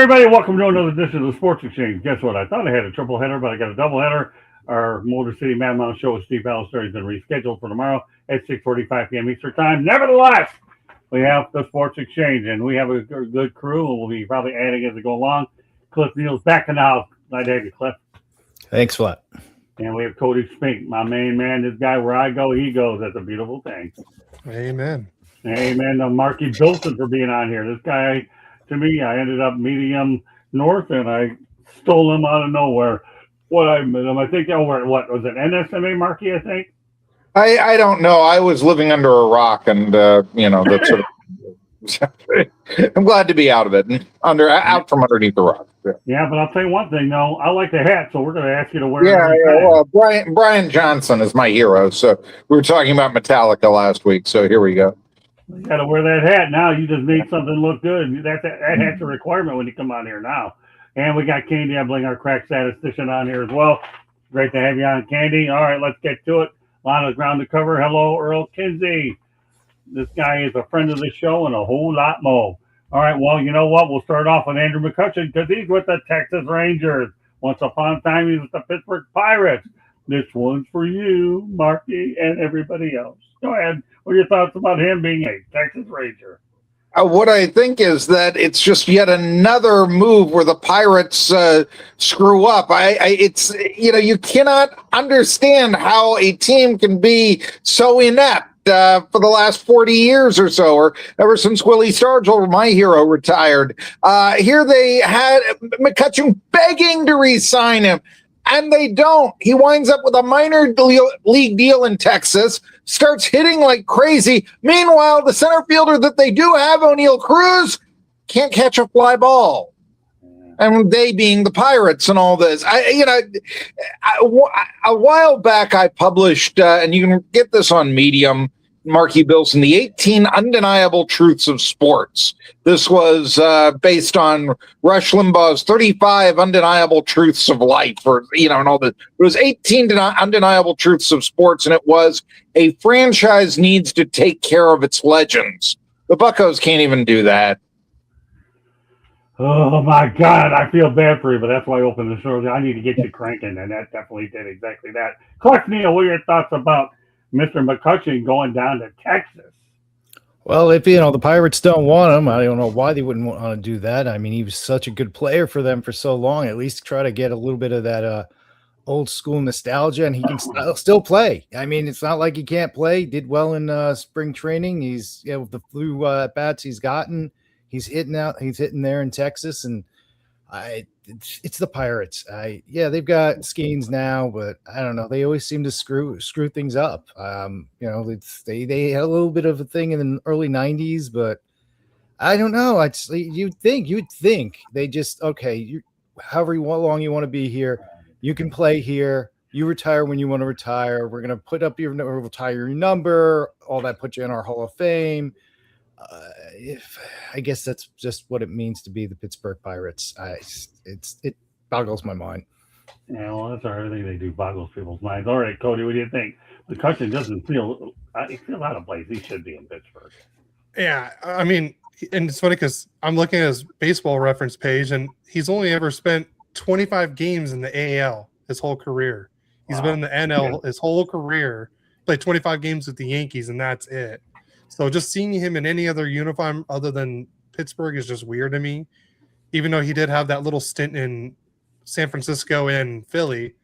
everybody, welcome to another edition of the Sports Exchange. Guess what? I thought I had a triple header, but I got a double header. Our Motor City Mad Mountain show with Steve Ballister has been rescheduled for tomorrow at 6:45 p.m. Eastern Time. Nevertheless, we have the Sports Exchange, and we have a good crew, and we'll be probably adding as we go along. Cliff Neal's back in the house. Glad to have you, Cliff. Thanks a lot. And we have Cody Spink, my main man. This guy, where I go, he goes. That's a beautiful thing. Amen. Amen to Marky Burleson for being on here. This guy, to me, I ended up meeting him north, and I stole him out of nowhere. I think over at what was it, NSMA, Marky? I think. I don't know. I was living under a rock, and that sort of. I'm glad to be out of it and out from underneath the rock. Yeah, but I'll tell you one thing, though. I like the hat, so we're going to ask you to wear. Well, Brian Johnson is my hero. So we were talking about Metallica last week. So here we go. You got to wear that hat now. You just made something look good. That hat's a requirement when you come on here now. And we got Candy Ebling, our crack statistician, on here as well. Great to have you on, Candy. All right, let's get to it. A lot of ground to cover. Hello, Earl Kinsey. This guy is a friend of the show and a whole lot more. All right, well, you know what? We'll start off with Andrew McCutchen because he's with the Texas Rangers. Once upon a time, he was with the Pittsburgh Pirates. This one's for you, Marky, and everybody else. Go ahead. What are your thoughts about him being a Texas Ranger? What I think is that it's just yet another move where the Pirates screw up. You cannot understand how a team can be so inept for the last 40 years or so, or ever since Willie Stargell, my hero, retired. Here they had McCutchen begging to re-sign him, and they don't. He winds up with a minor league deal in Texas, starts hitting like crazy. Meanwhile, the center fielder that they do have, O'Neal Cruz, can't catch a fly ball. And they being the Pirates and all this. A while back I published, and you can get this on Medium, Marky Burleson, the 18 Undeniable Truths of Sports. This was based on Rush Limbaugh's 35 Undeniable Truths of Life, and all that. It was 18 Undeniable Truths of Sports, and it was a franchise needs to take care of its legends. The Buccos can't even do that. Oh, my God. I feel bad for you, but that's why I opened the show. I need to get you cranking, and that definitely did exactly that. Clark Neal, what are your thoughts about Mr. McCutchen going down to Texas? Well, if the Pirates don't want him, I don't know why they wouldn't want to do that. I mean, he was such a good player for them for so long. At least try to get a little bit of that old school nostalgia, and he can still play. I mean, it's not like he can't play. He did well in spring training. He's with the flu at bats he's gotten. He's hitting there in Texas, and it's the Pirates. They've got Skeens now, but I don't know. They always seem to screw things up. They had a little bit of a thing in the early 90s, but I don't know. You'd think they just, however long you want to be here, you can play here. You retire when you want to retire. We're going to put up retire your number, all that, put you in our Hall of Fame. I guess that's just what it means to be the Pittsburgh Pirates. It boggles my mind. Yeah, well, that's everything they do boggles people's minds. All right, Cody, what do you think? McCutchen doesn't feel out of place. He should be in Pittsburgh. Yeah, I mean, and it's funny because I'm looking at his baseball reference page, and he's only ever spent 25 games in the AL his whole career. He's been in the NL his whole career, played 25 games with the Yankees, and that's it. So just seeing him in any other uniform other than Pittsburgh is just weird to me, even though he did have that little stint in San Francisco and Philly.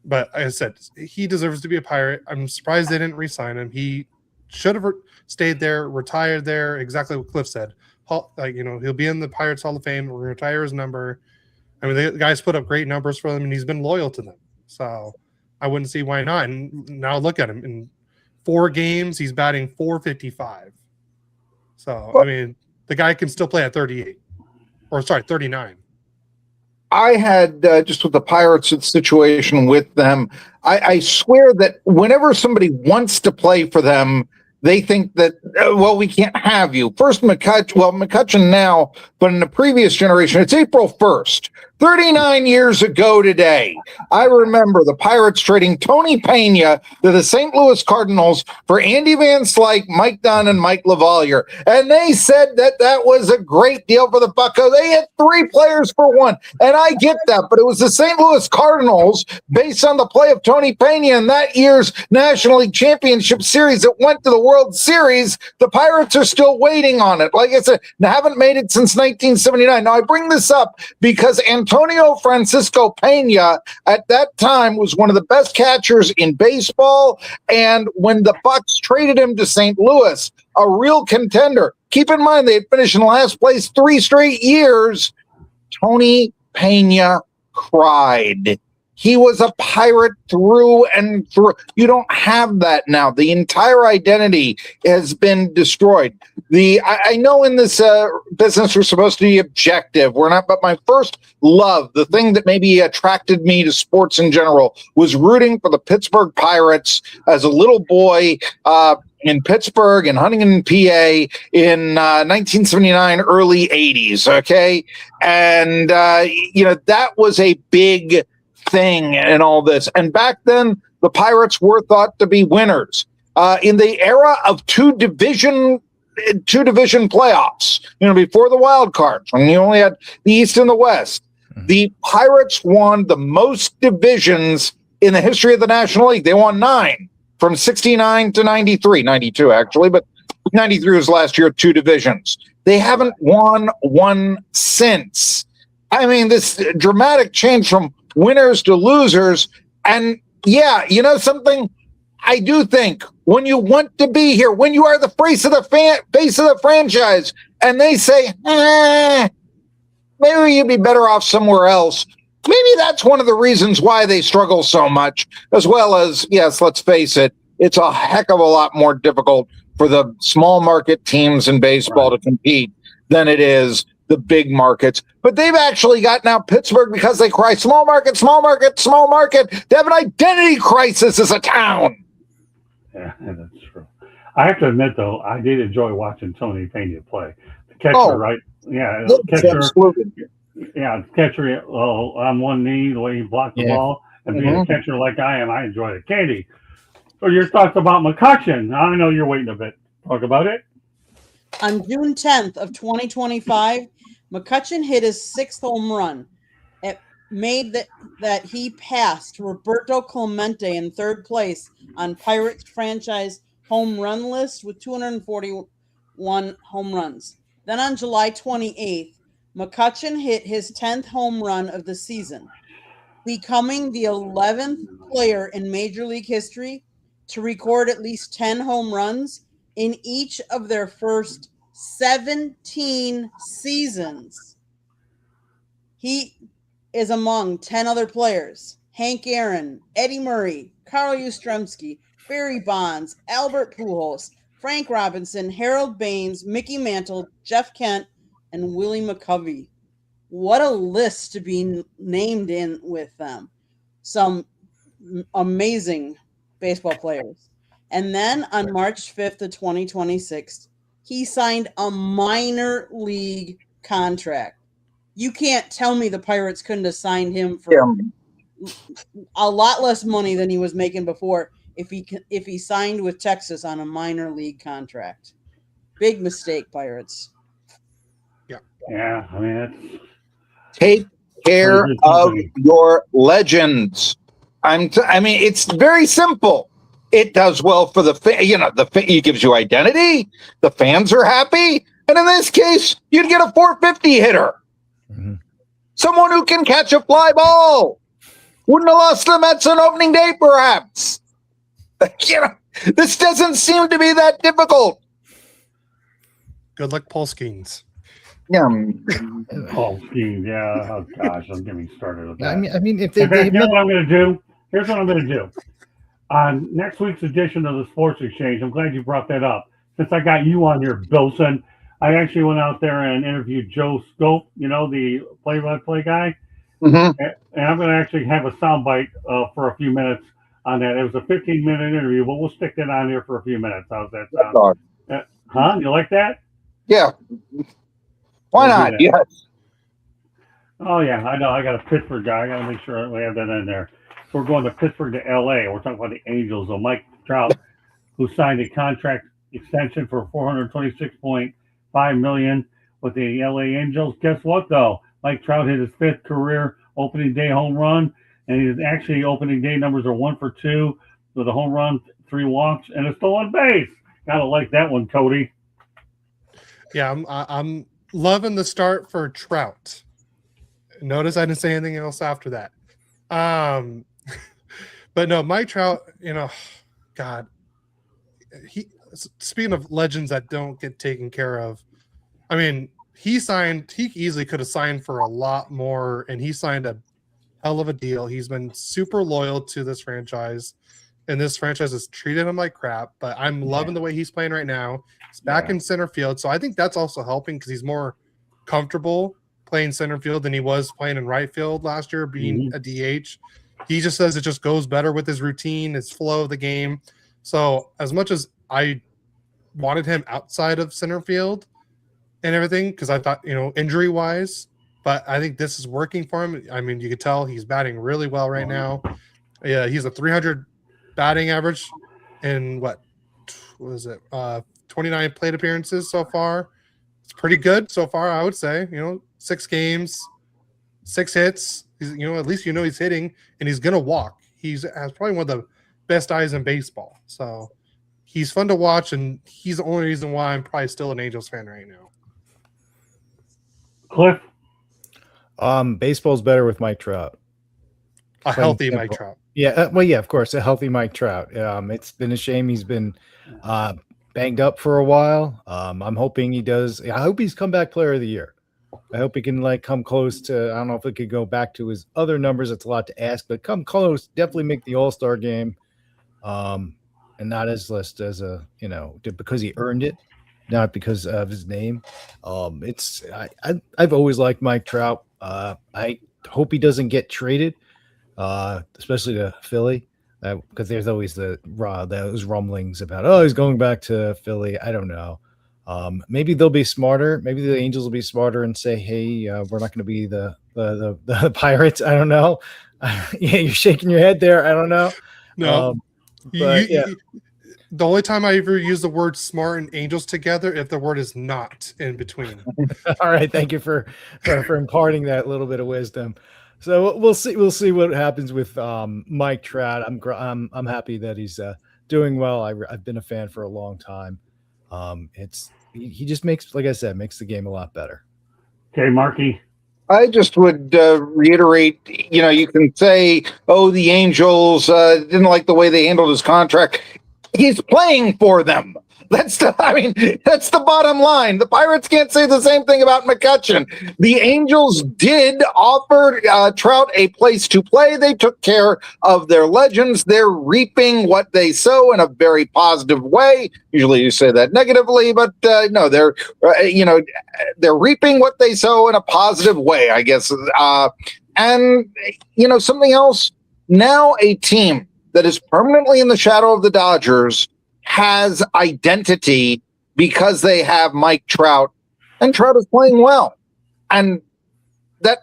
But like I said, he deserves to be a Pirate. I'm surprised they didn't re-sign him. He should have stayed there, retired there, exactly what Cliff said. He'll be in the Pirates Hall of Fame. We're going to retire his number. I mean, the guys put up great numbers for them, and he's been loyal to them. So I wouldn't see why not. And now look at him. In 4 games, he's batting .455. So, I mean, the guy can still play at 38. 39. I had, just with the Pirates situation with them, I swear that whenever somebody wants to play for them, they think that, we can't have you. First, McCutchen now, but in the previous generation, it's April 1st. 39 years ago today, I remember the Pirates trading Tony Pena to the St. Louis Cardinals for Andy Van Slyke, Mike Dunn, and Mike LaValliere. And they said that that was a great deal for the Buccos. They had 3 players for 1. And I get that, but it was the St. Louis Cardinals based on the play of Tony Pena in that year's National League Championship Series that went to the World Series. The Pirates are still waiting on it. Like I said, they haven't made it since 1979. Now, I bring this up because Antonio Francisco Pena at that time was one of the best catchers in baseball, and when the Bucs traded him to St. Louis, a real contender. Keep in mind they had finished in last place 3 straight years. Tony Pena cried. He was a Pirate through and through. You don't have that now. The entire identity has been destroyed. I know in this business we're supposed to be objective. We're not, but my first love, the thing that maybe attracted me to sports in general, was rooting for the Pittsburgh Pirates as a little boy in Pittsburgh and Huntington, PA in 1979, early 80s, okay? And, that was a big thing and all this. And back then, the Pirates were thought to be winners. In the era of two division playoffs, before the wild cards, when you only had the East and the West, the Pirates won the most divisions in the history of the National League. They won 9 from 69 to 93, 92 actually, but 93 was last year, 2 divisions. They haven't won one since. I mean, this dramatic change from winners to losers. And yeah, something, I do think when you want to be here, when you are the face of the franchise, and they say, maybe you'd be better off somewhere else. Maybe that's one of the reasons why they struggle so much, as well as, yes, let's face it, it's a heck of a lot more difficult for the small market teams in baseball to compete than it is the big markets. But they've actually got now Pittsburgh, because they cry small market, small market, small market. They have an identity crisis as a town. Yeah, that's true. I have to admit, though, I did enjoy watching Tony Pena play. The catcher, right? Yeah, catcher. Absolutely. Yeah, catcher on one knee, the way he blocked the ball, and being a catcher like I am, I enjoy it. Candy, so your thoughts about McCutchen? I know you're waiting a bit. Talk about it. On June 10th of 2025, McCutchen hit his 6th home run. It made that he passed Roberto Clemente in 3rd place on Pirates franchise home run list with 241 home runs. Then on July 28th, McCutchen hit his 10th home run of the season, becoming the 11th player in Major League history to record at least 10 home runs in each of their first 17 seasons. He is among 10 other players: Hank Aaron, Eddie Murray, Carl Yastrzemski, Barry Bonds, Albert Pujols, Frank Robinson, Harold Baines, Mickey Mantle, Jeff Kent, and Willie McCovey. What a list to be named in with them. Some amazing baseball players. And then on March 5th of 2026, he signed a minor league contract. You can't tell me the Pirates couldn't have signed him for a lot less money than he was making before if he signed with Texas on a minor league contract. Big mistake, Pirates. Yeah, I mean, take care of your legends. I mean, it's very simple. It does well for the it gives you identity. The fans are happy, and in this case, you'd get a 450 hitter, someone who can catch a fly ball. Wouldn't have lost the Mets on opening day, perhaps. This doesn't seem to be that difficult. Good luck, Paul Skeens. Yeah. Paul Skeens, yeah. Oh gosh, don't get me started with that. I mean, if here's what I'm going to do. Here's what I'm going to do. On next week's edition of the Sports Exchange, I'm glad you brought that up. Since I got you on here, Burleson, I actually went out there and interviewed Joe Scope, the play-by-play guy. And I'm going to actually have a soundbite for a few minutes on that. It was a 15-minute interview, but we'll stick that on here for a few minutes. How's that sound? You like that? Yeah. Why not? Yes. Oh yeah, I know. I got a Pittsburgh guy. I got to make sure we have that in there. So we're going to Pittsburgh to L.A. We're talking about the Angels. So Mike Trout, who signed a contract extension for 426.5 million with the L.A. Angels. Guess what though? Mike Trout hit his fifth career opening day home run, and his actually opening day numbers are 1 for 2 with a home run, 3 walks, and a stolen base. Gotta like that one, Cody. Yeah, I'm loving the start for Trout. Notice I didn't say anything else after that. But no, Mike Trout, God, speaking of legends that don't get taken care of, I mean, he easily could have signed for a lot more, and he signed a hell of a deal. He's been super loyal to this franchise, and this franchise has treated him like crap, but I'm loving the way he's playing right now. He's back in center field, so I think that's also helping because he's more comfortable playing center field than he was playing in right field last year, being a DH. He just says it just goes better with his routine, his flow of the game. So as much as I wanted him outside of center field and everything, because I thought, injury-wise, but I think this is working for him. I mean, you could tell he's batting really well right now. Yeah, he's a 300 batting average in what was it? 29 plate appearances so far. It's pretty good so far, I would say. 6 games, 6 hits. He's, at least he's hitting, and he's gonna walk. Has probably one of the best eyes in baseball. So he's fun to watch, and he's the only reason why I'm probably still an Angels fan right now. Cliff? Baseball's better with Mike Trout. A healthy Mike Trout. Yeah, of course, a healthy Mike Trout. It's been a shame he's been banged up for a while. I'm hoping he does. I hope he's comeback player of the year. I hope he can come close to. I don't know if it could go back to his other numbers. It's a lot to ask, but come close. Definitely make the All-Star game, and not as list as because he earned it, not because of his name. I've always liked Mike Trout. I hope he doesn't get traded, especially to Philly, because there's always those rumblings about he's going back to Philly. I don't know. Maybe they'll be smarter. Maybe the Angels will be smarter and say, "Hey, we're not going to be the Pirates." I don't know. Yeah, you're shaking your head there. I don't know. No, the only time I ever use the word "smart" and Angels together if the word is not in between. All right, thank you for imparting that little bit of wisdom. So we'll see what happens with Mike Trout. I'm happy that he's doing well. I've been a fan for a long time. He just makes, like I said, makes the game a lot better. Okay, Marky. I just would reiterate, you can say, the Angels didn't like the way they handled his contract. He's playing for them. That's the bottom line. The Pirates can't say the same thing about McCutchen. The Angels did offer Trout a place to play. They took care of their legends. They're reaping what they sow in a very positive way. Usually you say that negatively, but no, they're reaping what they sow in a positive way, I guess. And something else. Now a team that is permanently in the shadow of the Dodgers has identity because they have Mike Trout, and Trout is playing well. And that,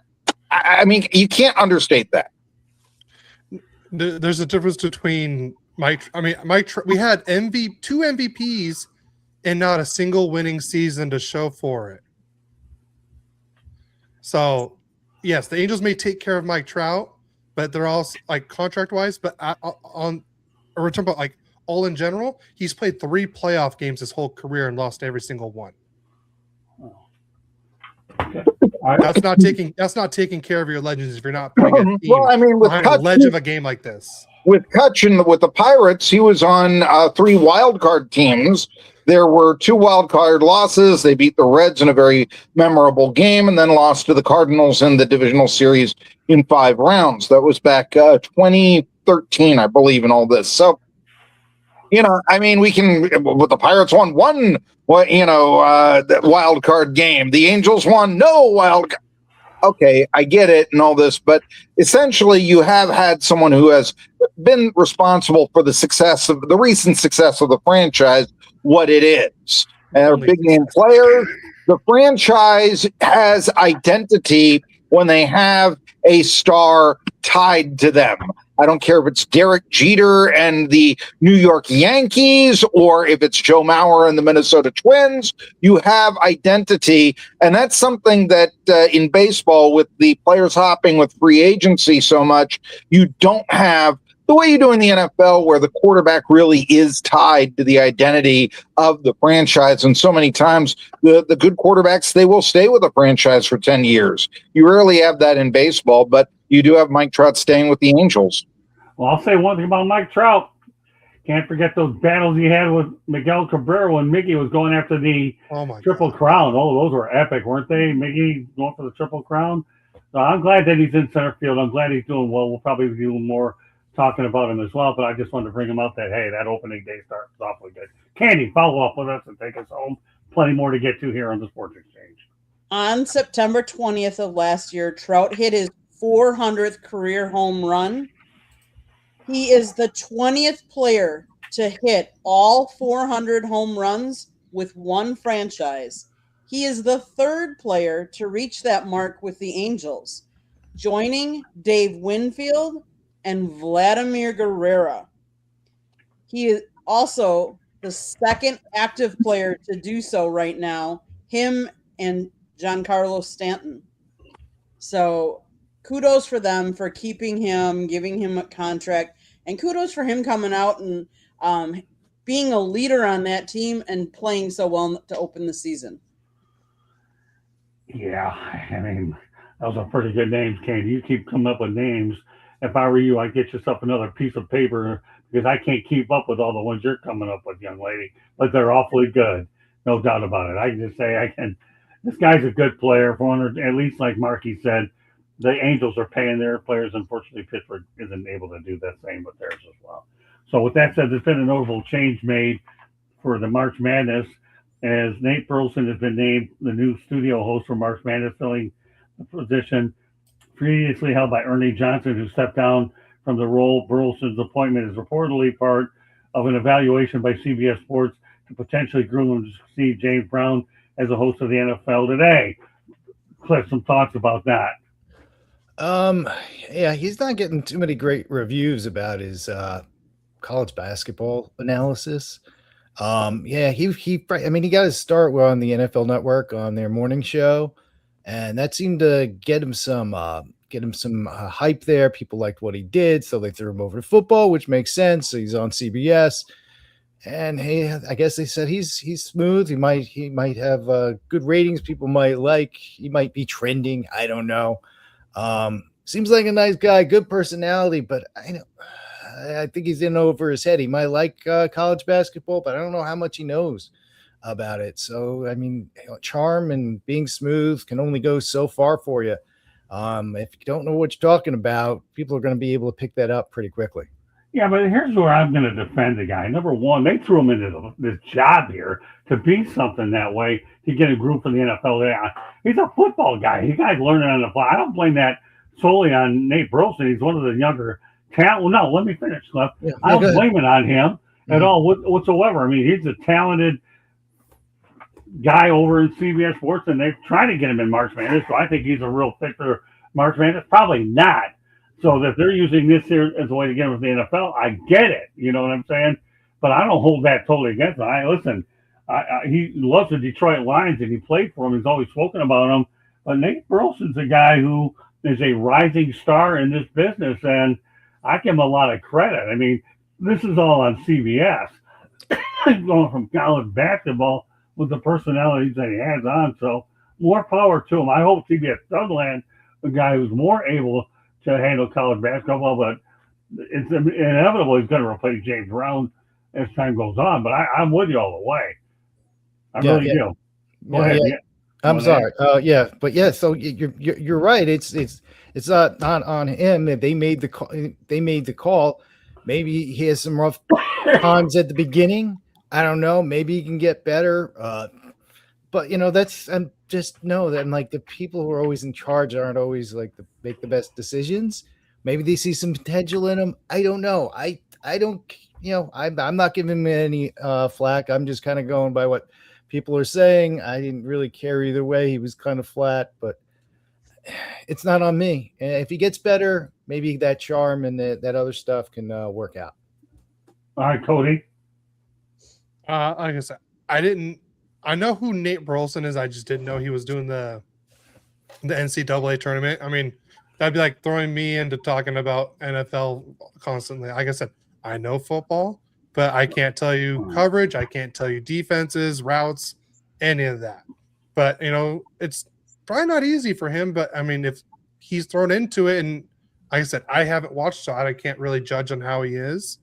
you can't understate that. There's a difference between Mike. We had two MVPs and not a single winning season to show for it. So, yes, the Angels may take care of Mike Trout, but they're all contract wise. But we're talking about all in general, he's played 3 playoff games his whole career and lost every single one. That's not taking care of your legends if you're not putting a team behind a ledge of a game like this. With McCutchen, with the Pirates, he was on 3 wild card teams. There were 2 wild card losses. They beat the Reds in a very memorable game and then lost to the Cardinals in the divisional series in 5 rounds. That was back 2013, I believe, in all this. So, we can. With the Pirates won one, wild card game. The Angels won no wild. Okay, I get it and all this, but essentially, you have had someone who has been responsible for the recent success of the franchise. What it is, and a big name player. The franchise has identity when they have a star tied to them. I don't care if it's Derek Jeter and the New York Yankees or if it's Joe Mauer and the Minnesota Twins. You have identity, and that's something that in baseball, with the players hopping with free agency so much, you don't have the way you do in the NFL, where the quarterback really is tied to the identity of the franchise. And so many times the good quarterbacks, they will stay with a franchise for 10 years. You rarely have that in baseball, but you do have Mike Trout staying with the Angels. Well, I'll say one thing about Mike Trout. Can't forget those battles he had with Miguel Cabrera when Mickey was going after the Triple Crown. Oh, those were epic, weren't they? Mickey going for the Triple Crown. So I'm glad that he's in center field. I'm glad he's doing well. We'll probably do more talking about him as well, but I just wanted to bring him up that, hey, that opening day start was awfully good. Candy, follow up with us and take us home. Plenty more to get to here on the Sports Exchange. On September 20th of last year, Trout hit his 400th career home run. He is the 20th player to hit all 400 home runs with one franchise. He is the third player to reach that mark with the Angels, joining Dave Winfield and Vladimir Guerrero. He is also the second active player to do so right now, him and Giancarlo Stanton. So kudos for them for keeping him, giving him a contract, and kudos for him coming out and being a leader on that team and playing so well to open the season. Yeah, I mean, those are pretty good names, Candy. You keep coming up with names. If I were you, I'd get yourself another piece of paper because I can't keep up with all the ones you're coming up with, young lady. But they're awfully good, no doubt about it. I can just say I can. This guy's a good player. At least, like Marky said, the Angels are paying their players. Unfortunately, Pittsburgh isn't able to do that same with theirs as well. So with that said, there's been a notable change made for the March Madness, as Nate Burleson has been named the new studio host for March Madness, filling the position previously held by Ernie Johnson, who stepped down from the role. Burleson's appointment is reportedly part of an evaluation by CBS Sports to potentially groom him to succeed James Brown as a host of the NFL Today. Cliff, some thoughts about that? Yeah, he's not getting too many great reviews about his college basketball analysis. Yeah, he I mean, he got his start on the NFL Network on their morning show, and that seemed to get him some hype there. People liked what he did, so they threw him over to football, which makes sense. So he's on CBS, and hey, I guess they said he's smooth. He might have good ratings. People might like. He might be trending. I don't know. Seems like a nice guy, good personality, but I think he's in over his head. He might like college basketball, but I don't know how much he knows about it. So, I mean, charm and being smooth can only go so far for you. If you don't know what you're talking about, people are going to be able to pick that up pretty quickly. Yeah, but here's where I'm going to defend the guy. Number one, they threw him into this job here to be something that way, to get a group for the NFL. He's a football guy. He guy's learning on the fly. I don't blame that solely on Nate Burleson. He's one of the younger talent. Well, no, let me finish, Cliff. Yeah, I don't blame it on him at all whatsoever. I mean, he's a talented guy over in CBS Sports, and they're trying to get him in March Madness. So I think he's a real fit for March Madness. Probably not. So that they're using this here as a way to get him with the NFL, I get it. You know what I'm saying? But I don't hold that totally against him. He loves the Detroit Lions, and he played for them. He's always spoken about them. But Nate Burleson's a guy who is a rising star in this business, and I give him a lot of credit. I mean, this is all on CBS. He's going from college basketball with the personalities that he has on. So more power to him. I hope CBS does land a guy who's more able to handle college basketball, but it's inevitable he's going to replace James Brown as time goes on. But I'm with you all the way. I really do. Go ahead. Yeah. I'm sorry. But yeah. So you're right. It's not on him. They made the call. Maybe he has some rough times at the beginning. I don't know. Maybe he can get better. But I'm just know that like the people who are always in charge aren't always like make the best decisions. Maybe they see some potential in him. I don't know. I don't. I'm not giving him any flack. I'm just kind of going by what people are saying. I didn't really care either way. He was kind of flat, but it's not on me. And if he gets better, maybe that charm and that other stuff can work out. All right, Cody. Like I said, I know who Nate Burleson is. I just didn't know he was doing the NCAA tournament. I mean, that'd be like throwing me into talking about NFL constantly. Like I said, I know football, but I can't tell you coverage. I can't tell you defenses, routes, any of that. But, it's probably not easy for him. But, I mean, if he's thrown into it, and like I said, I haven't watched, so I can't really judge on how he is.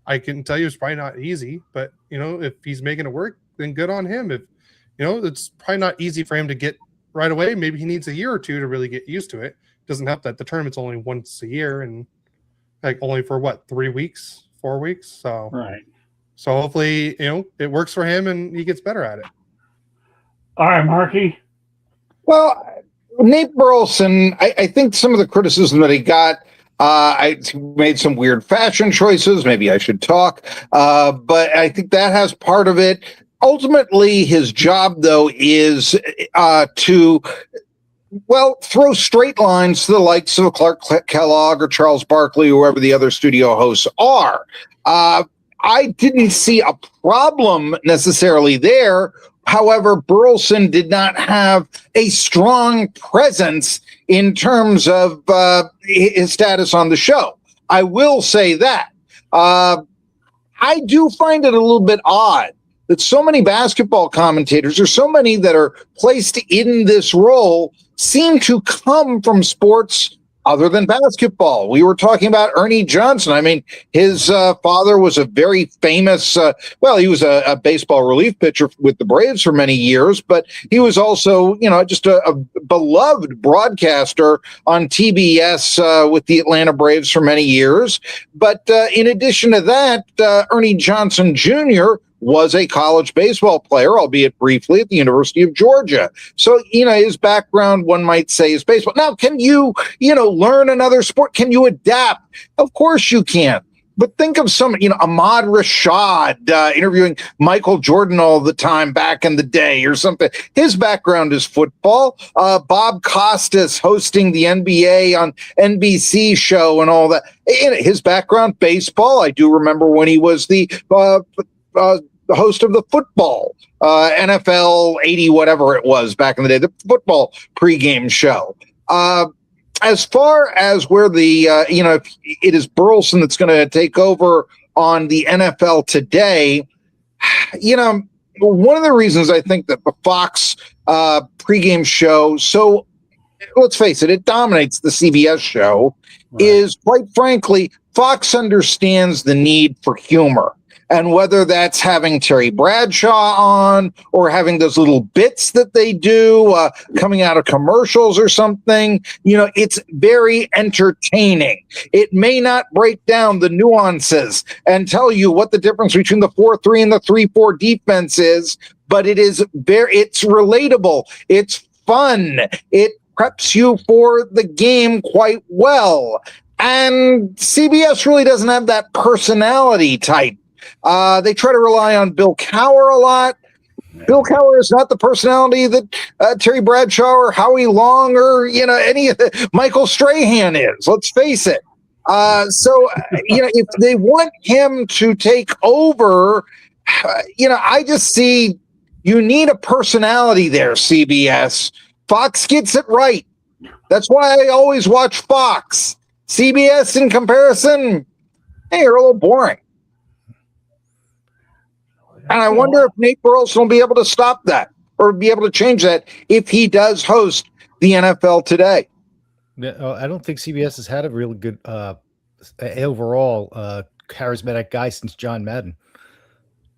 I can tell you it's probably not easy. But, if he's making it work, then good on him. If, it's probably not easy for him to get right away. Maybe he needs a year or two to really get used to it. Doesn't help that the tournament's only once a year and like only for 3 weeks, 4 weeks. So Right. So hopefully, it works for him and he gets better at it. All right, Marky. Well, Nate Burleson, I think some of the criticism that he got, I made some weird fashion choices. Maybe I should talk, but I think that has part of it. Ultimately, his job, though, is to throw straight lines to the likes of Clark Kellogg or Charles Barkley, whoever the other studio hosts are. I didn't see a problem necessarily there. However, Burleson did not have a strong presence in terms of his status on the show. I will say that. I do find it a little bit odd that so many basketball commentators, or so many that are placed in this role, seem to come from sports other than basketball. We were talking about Ernie Johnson. I mean, his father was a very famous, he was a baseball relief pitcher with the Braves for many years, but he was also, just a beloved broadcaster on TBS with the Atlanta Braves for many years. But in addition to that, Ernie Johnson Jr. was a college baseball player, albeit briefly, at the University of Georgia. So, his background, one might say, is baseball. Now, can you, learn another sport? Can you adapt? Of course you can. But think of Ahmad Rashad interviewing Michael Jordan all the time back in the day or something. His background is football. Bob Costas hosting the NBA on NBC show and all that. His background, baseball. I do remember when he was the host of the football, NFL 80, whatever it was back in the day, the football pregame show. As far as where the, if it is Burleson that's going to take over on the NFL today, one of the reasons I think that the Fox pregame show, so let's face it dominates the CBS show, right, is quite frankly, Fox understands the need for humor. And whether that's having Terry Bradshaw on or having those little bits that they do coming out of commercials or something, it's very entertaining. It may not break down the nuances and tell you what the difference between the 4-3 and the 3-4 defense is, but it's relatable. It's fun. It preps you for the game quite well. And CBS really doesn't have that personality type. They try to rely on Bill Cowher a lot. Yeah. Bill Cowher is not the personality that Terry Bradshaw or Howie Long or any of the Michael Strahan is. Let's face it. If they want him to take over, I just see you need a personality there. CBS, Fox gets it right. That's why I always watch Fox. CBS, in comparison, you're a little boring. And I wonder if Nate Burleson will be able to stop that or be able to change that if he does host the NFL today. I don't think CBS has had a really good overall charismatic guy since John Madden.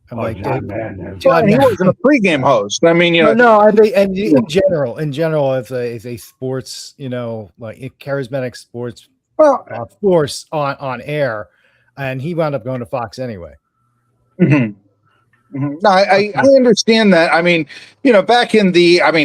John Madden. He wasn't a pregame host. I mean, I think, and in general, as a sports, charismatic sports force on air, and he wound up going to Fox anyway. Mm-hmm. Mhm. No, I understand that. I mean, back in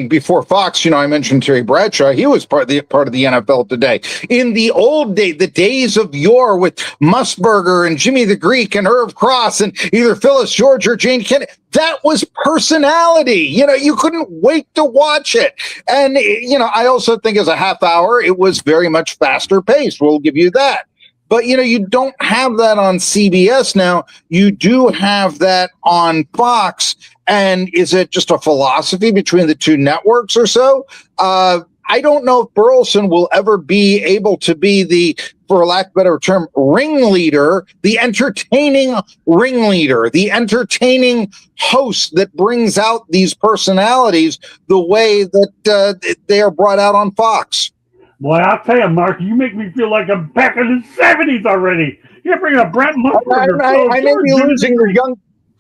before Fox, I mentioned Terry Bradshaw. He was part of the NFL Today. In the old day, the days of yore with Musburger and Jimmy the Greek and Irv Cross and either Phyllis George or Jane Kennedy, that was personality. You couldn't wait to watch it. And, I also think as a half hour, it was very much faster paced. We'll give you that. But, you don't have that on CBS now. You do have that on Fox. And is it just a philosophy between the two networks or so? I don't know if Burleson will ever be able to be the, for lack of a better term, ringleader, the entertaining ringleader, the entertaining host that brings out these personalities the way that they are brought out on Fox. Boy, I'll tell you, Mark, you make me feel like I'm back in the 70s already. You're bringing up Brent Musburger.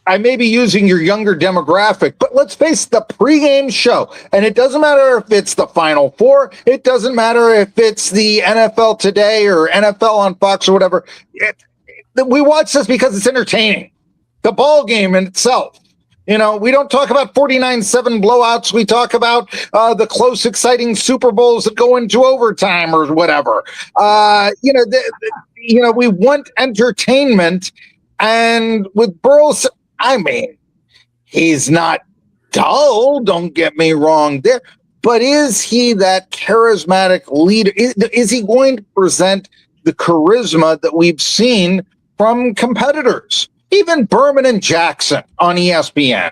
I may be using your younger demographic, but let's face it, the pregame show, and it doesn't matter if it's the Final Four, it doesn't matter if it's the NFL Today or NFL on Fox or whatever. We watch this because it's entertaining. The ball game in itself. We don't talk about 49-7 blowouts. We talk about the close, exciting Super Bowls that go into overtime or whatever. We want entertainment. And with Burleson, he's not dull. Don't get me wrong there. But is he that charismatic leader? Is he going to present the charisma that we've seen from competitors? Even Berman and Jackson on ESPN.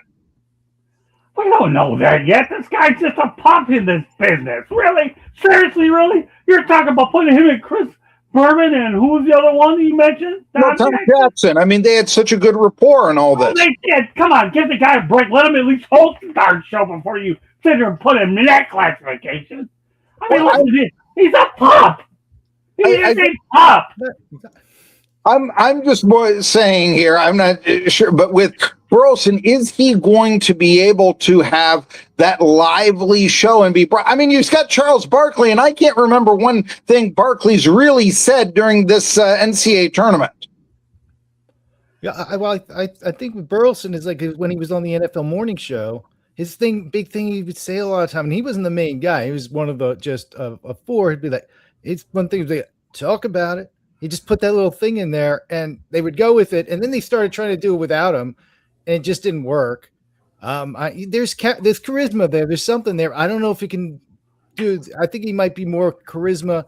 We don't know that yet. This guy's just a pup in this business. Really? Seriously, really? You're talking about putting him in Chris Berman and who was the other one you mentioned? Tom Jackson. They had such a good rapport and all this. They did. Come on, give the guy a break. Let him at least host the darn show before you sit there and put him in that classification. He's a pup. He's a pup. I'm just saying here, I'm not sure, but with Burleson, is he going to be able to have that lively show and be? You've got Charles Barkley, and I can't remember one thing Barkley's really said during this NCAA tournament. Yeah, I think with Burleson is like when he was on the NFL morning show, his big thing he would say a lot of time, and he wasn't the main guy. He was one of the just of four. He'd be like, it's one thing to talk about it. He just put that little thing in there, and they would go with it. And then they started trying to do it without him, and it just didn't work. There's charisma there. There's something there. I don't know if he can do. I think he might be more charisma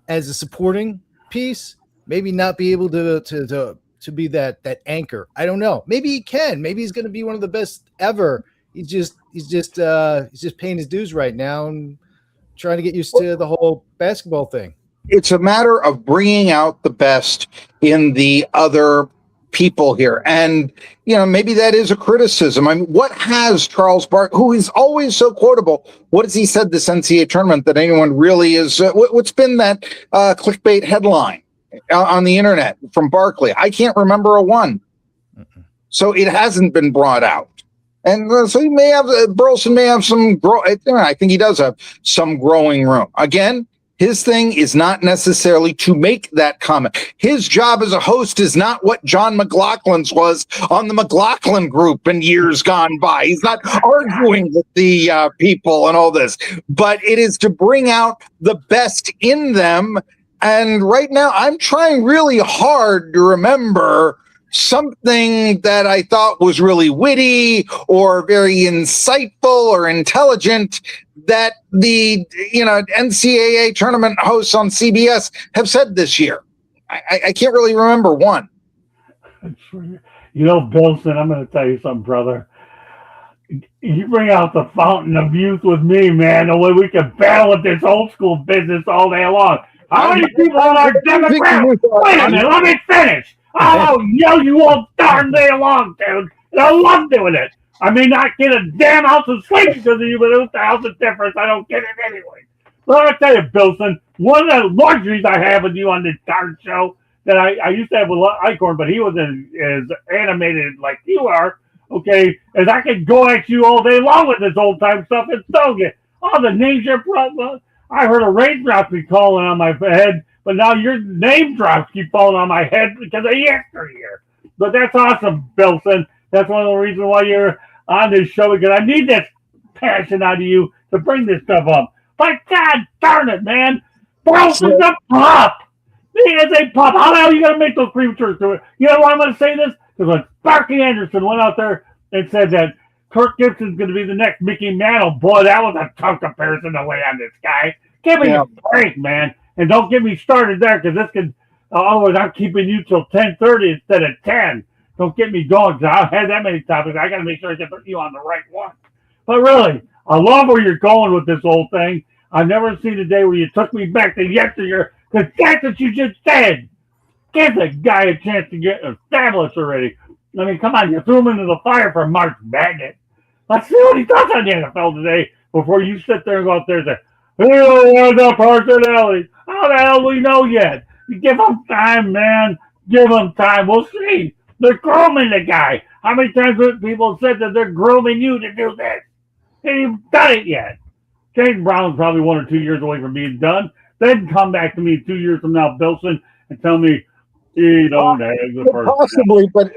as a supporting piece. Maybe not be able to be that anchor. I don't know. Maybe he can. Maybe he's going to be one of the best ever. He's just paying his dues right now and trying to get used to the whole basketball thing. It's a matter of bringing out the best in the other people here. And, maybe that is a criticism. What has Charles Barkley, who is always so quotable, what has he said this NCAA tournament that anyone really is, what's been that clickbait headline on the internet from Barkley? I can't remember a one. So it hasn't been brought out. And so Burleson may have some I think he does have some growing room. Again, his thing is not necessarily to make that comment. His job as a host is not what John McLaughlin's was on the McLaughlin Group in years gone by. He's not arguing with the people and all this, but it is to bring out the best in them. And right now, I'm trying really hard to remember something that I thought was really witty or very insightful or intelligent that the NCAA tournament hosts on CBS have said this year. I can't really remember one. Burleson, I'm going to tell you something, brother. You bring out the fountain of youth with me, man. The way we can battle with this old school business all day long. How many people on our demographic? Wait a minute, let me finish. I'll yell you all darn day long, dude. And I love doing it. I may not get a damn ounce of sleep because of you, but what's the ounce of difference? I don't get it anyway. But I'm going to tell you, Burleson, one of the luxuries I have with you on this darn show that I used to have with Eichhorn, but he was as animated like you are, okay, is I could go at you all day long with this old-time stuff and still get all the names you're brought. I heard a raindrop be calling on my head, but now your name drops keep falling on my head because of yesteryear. But that's awesome, Burleson. That's one of the reasons why you're on this show, because I need that passion out of you to bring this stuff up. But God darn it, man. Burleson's a pup. He is a pup. How the hell are you going to make those prematures to it? You know why I'm going to say this? Because when Sparky Anderson went out there and said that Kirk Gibson's going to be the next Mickey Mantle, boy, that was a tough comparison to lay on this guy. Give me a break, man. And don't get me started there, because this could, otherwise I'm keeping you till 10:30 instead of 10. Don't get me going, because I've had that many topics. I got to make sure I get you on the right one. But really, I love where you're going with this whole thing. I've never seen a day where you took me back to yesteryear, because that's what you just said. Give the guy a chance to get established already. I mean, come on, you threw him into the fire for March Madness. Let's see what he does on the NFL today before you sit there and go out there and say, he don't have the personality. How the hell do we know yet? You give him time, man. Give him time. We'll see. They're grooming the guy. How many times have people said that they're grooming you to do this? They ain't even done it yet. James Brown's probably 1 or 2 years away from being done. Then come back to me 2 years from now, Burleson, and tell me he don't have the first. Possibly, but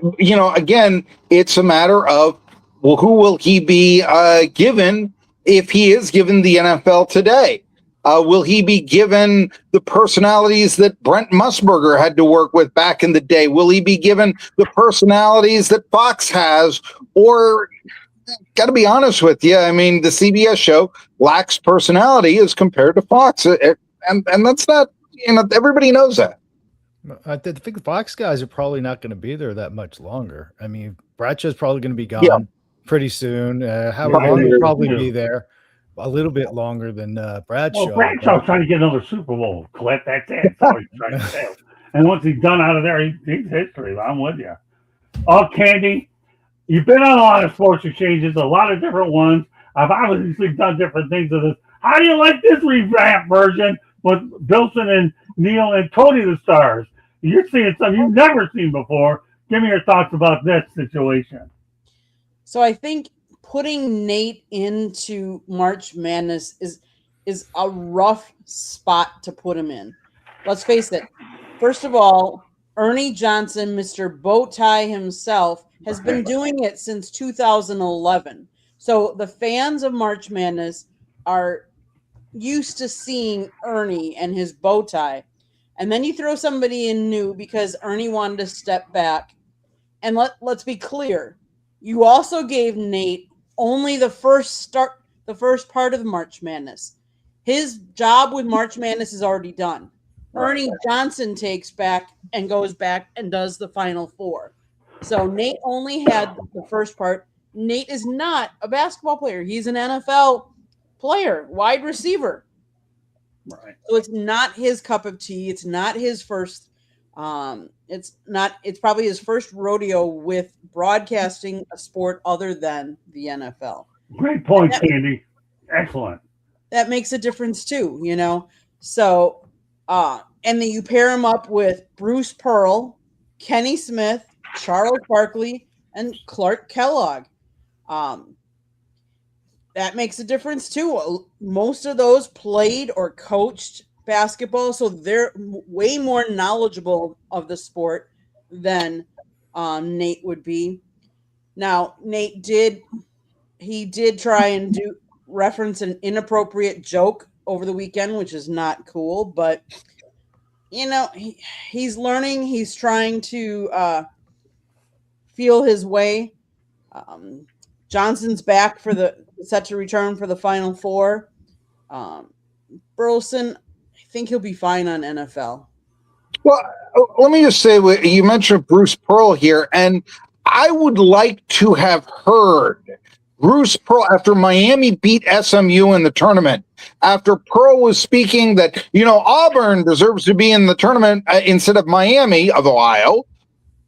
again, it's a matter of, well, who will he be given if he is given the NFL today? Will he be given the personalities that Brent Musburger had to work with back in the day? Will he be given the personalities that Fox has? Or, got to be honest with you, I mean, the CBS show lacks personality as compared to Fox. And that's not, everybody knows that. I think the Fox guys are probably not going to be there that much longer. I mean, Bradshaw's probably going to be gone pretty soon. Howard will probably be there a little bit longer than Bradshaw. Well, Bradshaw's trying to get another Super Bowl, Clint. That's it. That's all he's trying to say. And once he's done out of there, he's history. I'm with you. Oh, Candy, you've been on a lot of sports exchanges, a lot of different ones. I've obviously done different things with this. How do you like this revamped version with Burleson and Neil and Tony the Stars? You're seeing something you've never seen before. Give me your thoughts about this situation. So I think putting Nate into March Madness is a rough spot to put him in. Let's face it. First of all, Ernie Johnson, Mr. Bowtie himself, has been doing it since 2011. So the fans of March Madness are used to seeing Ernie and his bow tie. And then you throw somebody in new because Ernie wanted to step back. And let's be clear. You also gave Nate only the first part of March Madness. His job with March Madness is already done. Ernie Johnson takes back and goes back and does the Final Four. So Nate only had the first part. Nate is not a basketball player. He's an NFL player, wide receiver. Right. So it's not his cup of tea. It's not his first. It's probably his first rodeo with broadcasting a sport other than the NFL. Great point, Candy. Excellent. That makes a difference too, So, and then you pair him up with Bruce Pearl, Kenny Smith, Charles Barkley, and Clark Kellogg. That makes a difference too. Most of those played or coached basketball, so they're way more knowledgeable of the sport than Nate would be. Now, Nate did try and reference an inappropriate joke over the weekend, which is not cool, but he's learning. He's trying to feel his way. Johnson's back set to return for the Final Four. Burleson, I think he'll be fine on NFL. Well, let me just say, you mentioned Bruce Pearl here, and I would like to have heard Bruce Pearl after Miami beat SMU in the tournament, after Pearl was speaking that, Auburn deserves to be in the tournament instead of Miami of Ohio.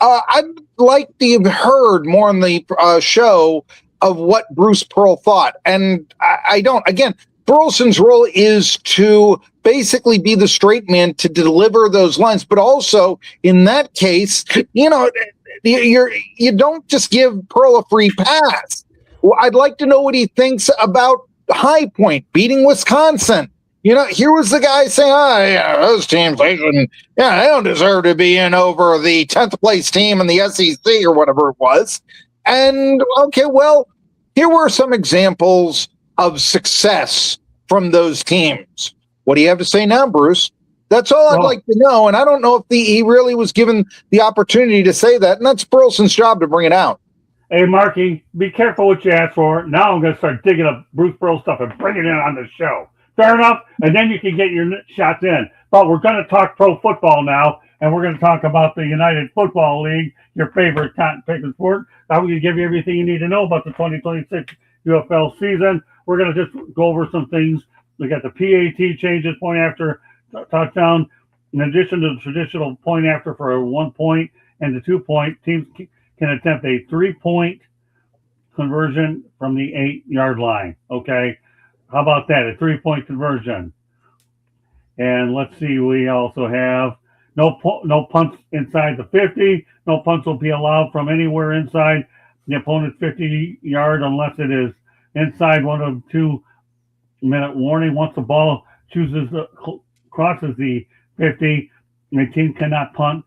I'd like to have heard more on the show of what Bruce Pearl thought. And I don't, again, Burleson's role is to basically be the straight man to deliver those lines. But also in that case, you don't just give Pearl a free pass. Well, I'd like to know what he thinks about High Point beating Wisconsin. Here was the guy saying, those teams, they don't deserve to be in over the 10th place team in the SEC or whatever it was. And okay, well, here were some examples of success from those teams. What do you have to say now, Bruce? That's all I'd like to know. And I don't know if he really was given the opportunity to say that. And that's Burleson's job to bring it out. Hey, Marky, be careful what you ask for. Now I'm going to start digging up Bruce Pearl stuff and bring it in on the show. Fair enough? And then you can get your shots in. But we're going to talk pro football now, and we're going to talk about the United Football League, your favorite cotton picking sport. I'm going to give you everything you need to know about the 2026 UFL season. We're going to just go over some things. We got the PAT changes, point after touchdown. In addition to the traditional point after for a 1 point and the 2 point, teams can attempt a 3-point conversion from the 8-yard line. Okay. How about that? A 3-point conversion. And let's see, we also have no punts inside the 50. No punts will be allowed from anywhere inside the opponent's 50-yard unless it is inside 1 of 2 minute warning. Once the ball crosses the 50, the team cannot punt,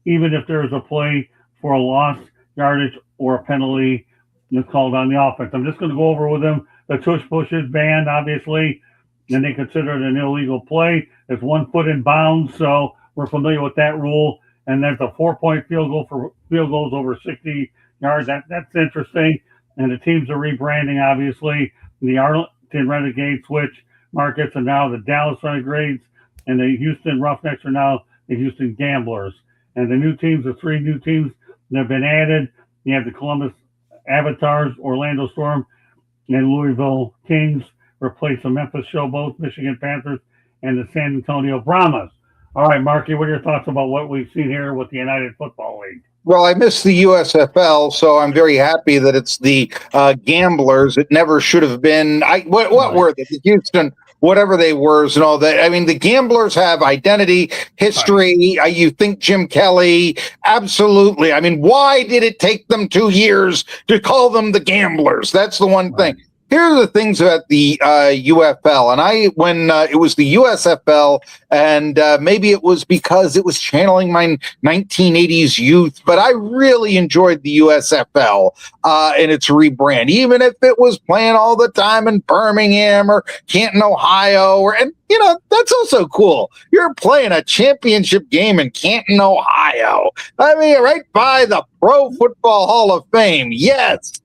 even if there is a play for a lost yardage or a penalty that's called on the offense. I'm just going to go over with them. The tush push is banned, obviously, and they consider it an illegal play. It's 1 foot in bounds, so we're familiar with that rule. And there's a 4-point field goal for field goals over 60 yards. That's interesting. And the teams are rebranding, obviously. The Arlington Renegades switch markets are now the Dallas Renegades, and the Houston Roughnecks are now the Houston Gamblers. And the new teams, the 3 new teams that have been added, you have the Columbus Avatars, Orlando Storm, and Louisville Kings replace the Memphis Showboats, Michigan Panthers, and the San Antonio Brahmas. All right, Marky, what are your thoughts about what we've seen here with the United Football League? Well, I miss the USFL, so I'm very happy that it's the Gamblers. It never should have been. What were they? The Houston, whatever they were, and all that. I mean, the Gamblers have identity, history. You think Jim Kelly? Absolutely. I mean, why did it take them 2 years to call them the Gamblers? That's the one thing. Here are the things about the UFL. And when it was the USFL, and maybe it was because it was channeling my 1980s youth, but I really enjoyed the USFL and its rebrand, even if it was playing all the time in Birmingham or Canton, Ohio, and that's also cool. You're playing a championship game in Canton, Ohio. I mean, right by the Pro Football Hall of Fame. Yes.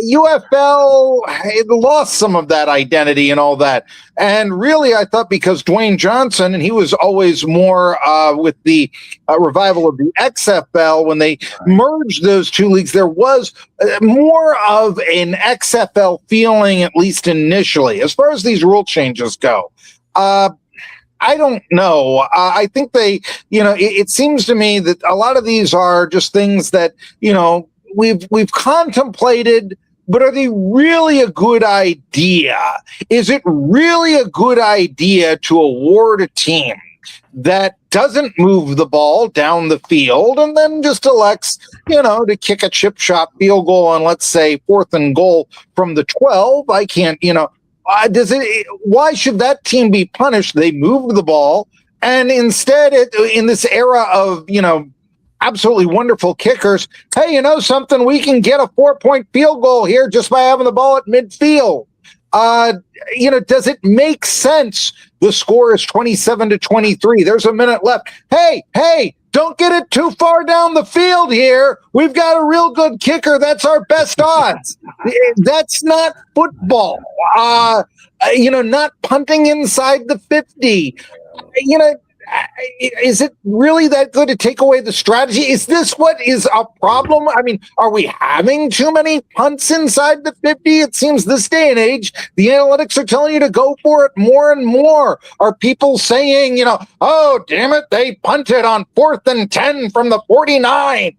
UFL lost some of that identity and all that. And really, I thought because Dwayne Johnson, and he was always more with the revival of the XFL, when they merged those 2 leagues, there was more of an XFL feeling, at least initially, as far as these rule changes go. I don't know. I think it seems to me that a lot of these are just things that, we've contemplated, but are they really a good idea? Is it really a good idea to award a team that doesn't move the ball down the field and then just elects, to kick a chip shot field goal on, let's say, 4th and goal from the 12? I can't, why should that team be punished? They moved the ball, and instead, in this era of, absolutely wonderful kickers, hey, something, we can get a 4-point field goal here just by having the ball at midfield. Does it make sense? The score is 27-23. There's a minute left. Hey, don't get it too far down the field here. We've got a real good kicker. That's our best odds. That's not football. Not punting inside the 50. Is it really that good to take away the strategy? Is this what is a problem? I mean, are we having too many punts inside the 50? It seems this day and age, the analytics are telling you to go for it more and more. Are people saying, oh, damn it, they punted on 4th and 10 from the 49?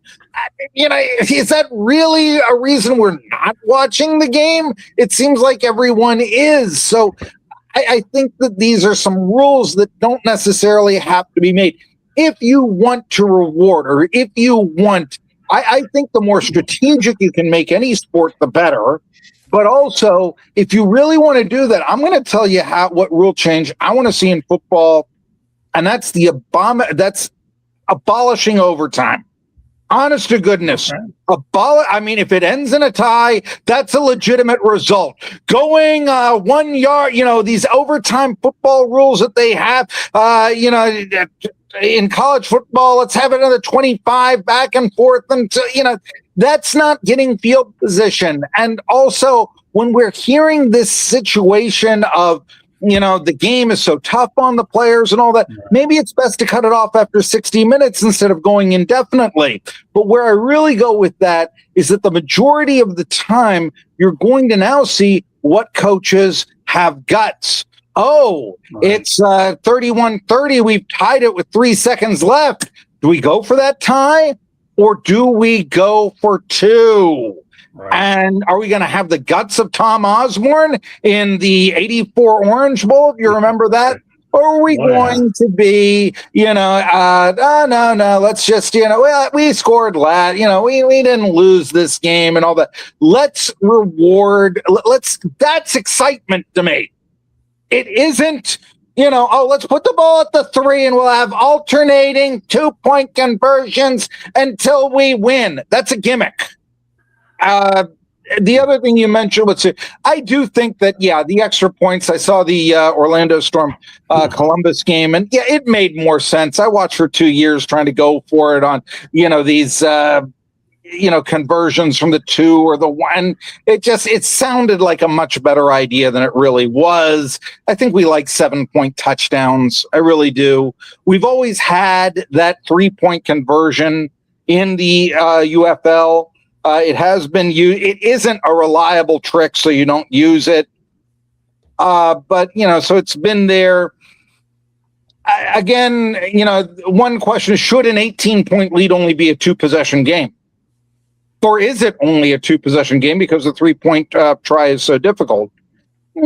Is that really a reason we're not watching the game? It seems like everyone is. So I think that these are some rules that don't necessarily have to be made. If you want to reward, or if you want, I think the more strategic you can make any sport, the better. But also, if you really want to do that, I'm going to tell you what rule change I want to see in football, and that's abolishing overtime. Honest to goodness, Okay. I mean, if it ends in a tie, that's a legitimate result. Going 1 yard, these overtime football rules that they have, in college football, let's have another 25 back and forth. And, that's not getting field position. And also, when we're hearing this situation of, the game is so tough on the players and all that, maybe it's best to cut it off after 60 minutes instead of going indefinitely. But where I really go with that is that the majority of the time, you're going to now see what coaches have guts. Oh, it's 31-30. We've tied it with 3 seconds left. Do we go for that tie or do we go for 2? Right. And are we going to have the guts of Tom Osborne in the 84 Orange Bowl? Do you remember that? Or are we going to be, no, let's just, well, we scored last, we didn't lose this game and all that. Let's that's excitement to me. It isn't, let's put the ball at the 3 and we'll have alternating 2-point conversions until we win. That's a gimmick. The other thing you mentioned was, I do think that, the extra points, I saw the Orlando Storm Columbus game, and it made more sense. I watched for 2 years trying to go for it on, these, conversions from the 2 or the 1. It sounded like a much better idea than it really was. I think we like 7-point touchdowns. I really do. We've always had that 3-point conversion in the UFL. It has been used. It isn't a reliable trick, so you don't use it. But, so it's been there. Again, one question is, should an 18-point lead only be a 2-possession game? Or is it only a 2-possession game because the 3-point try is so difficult?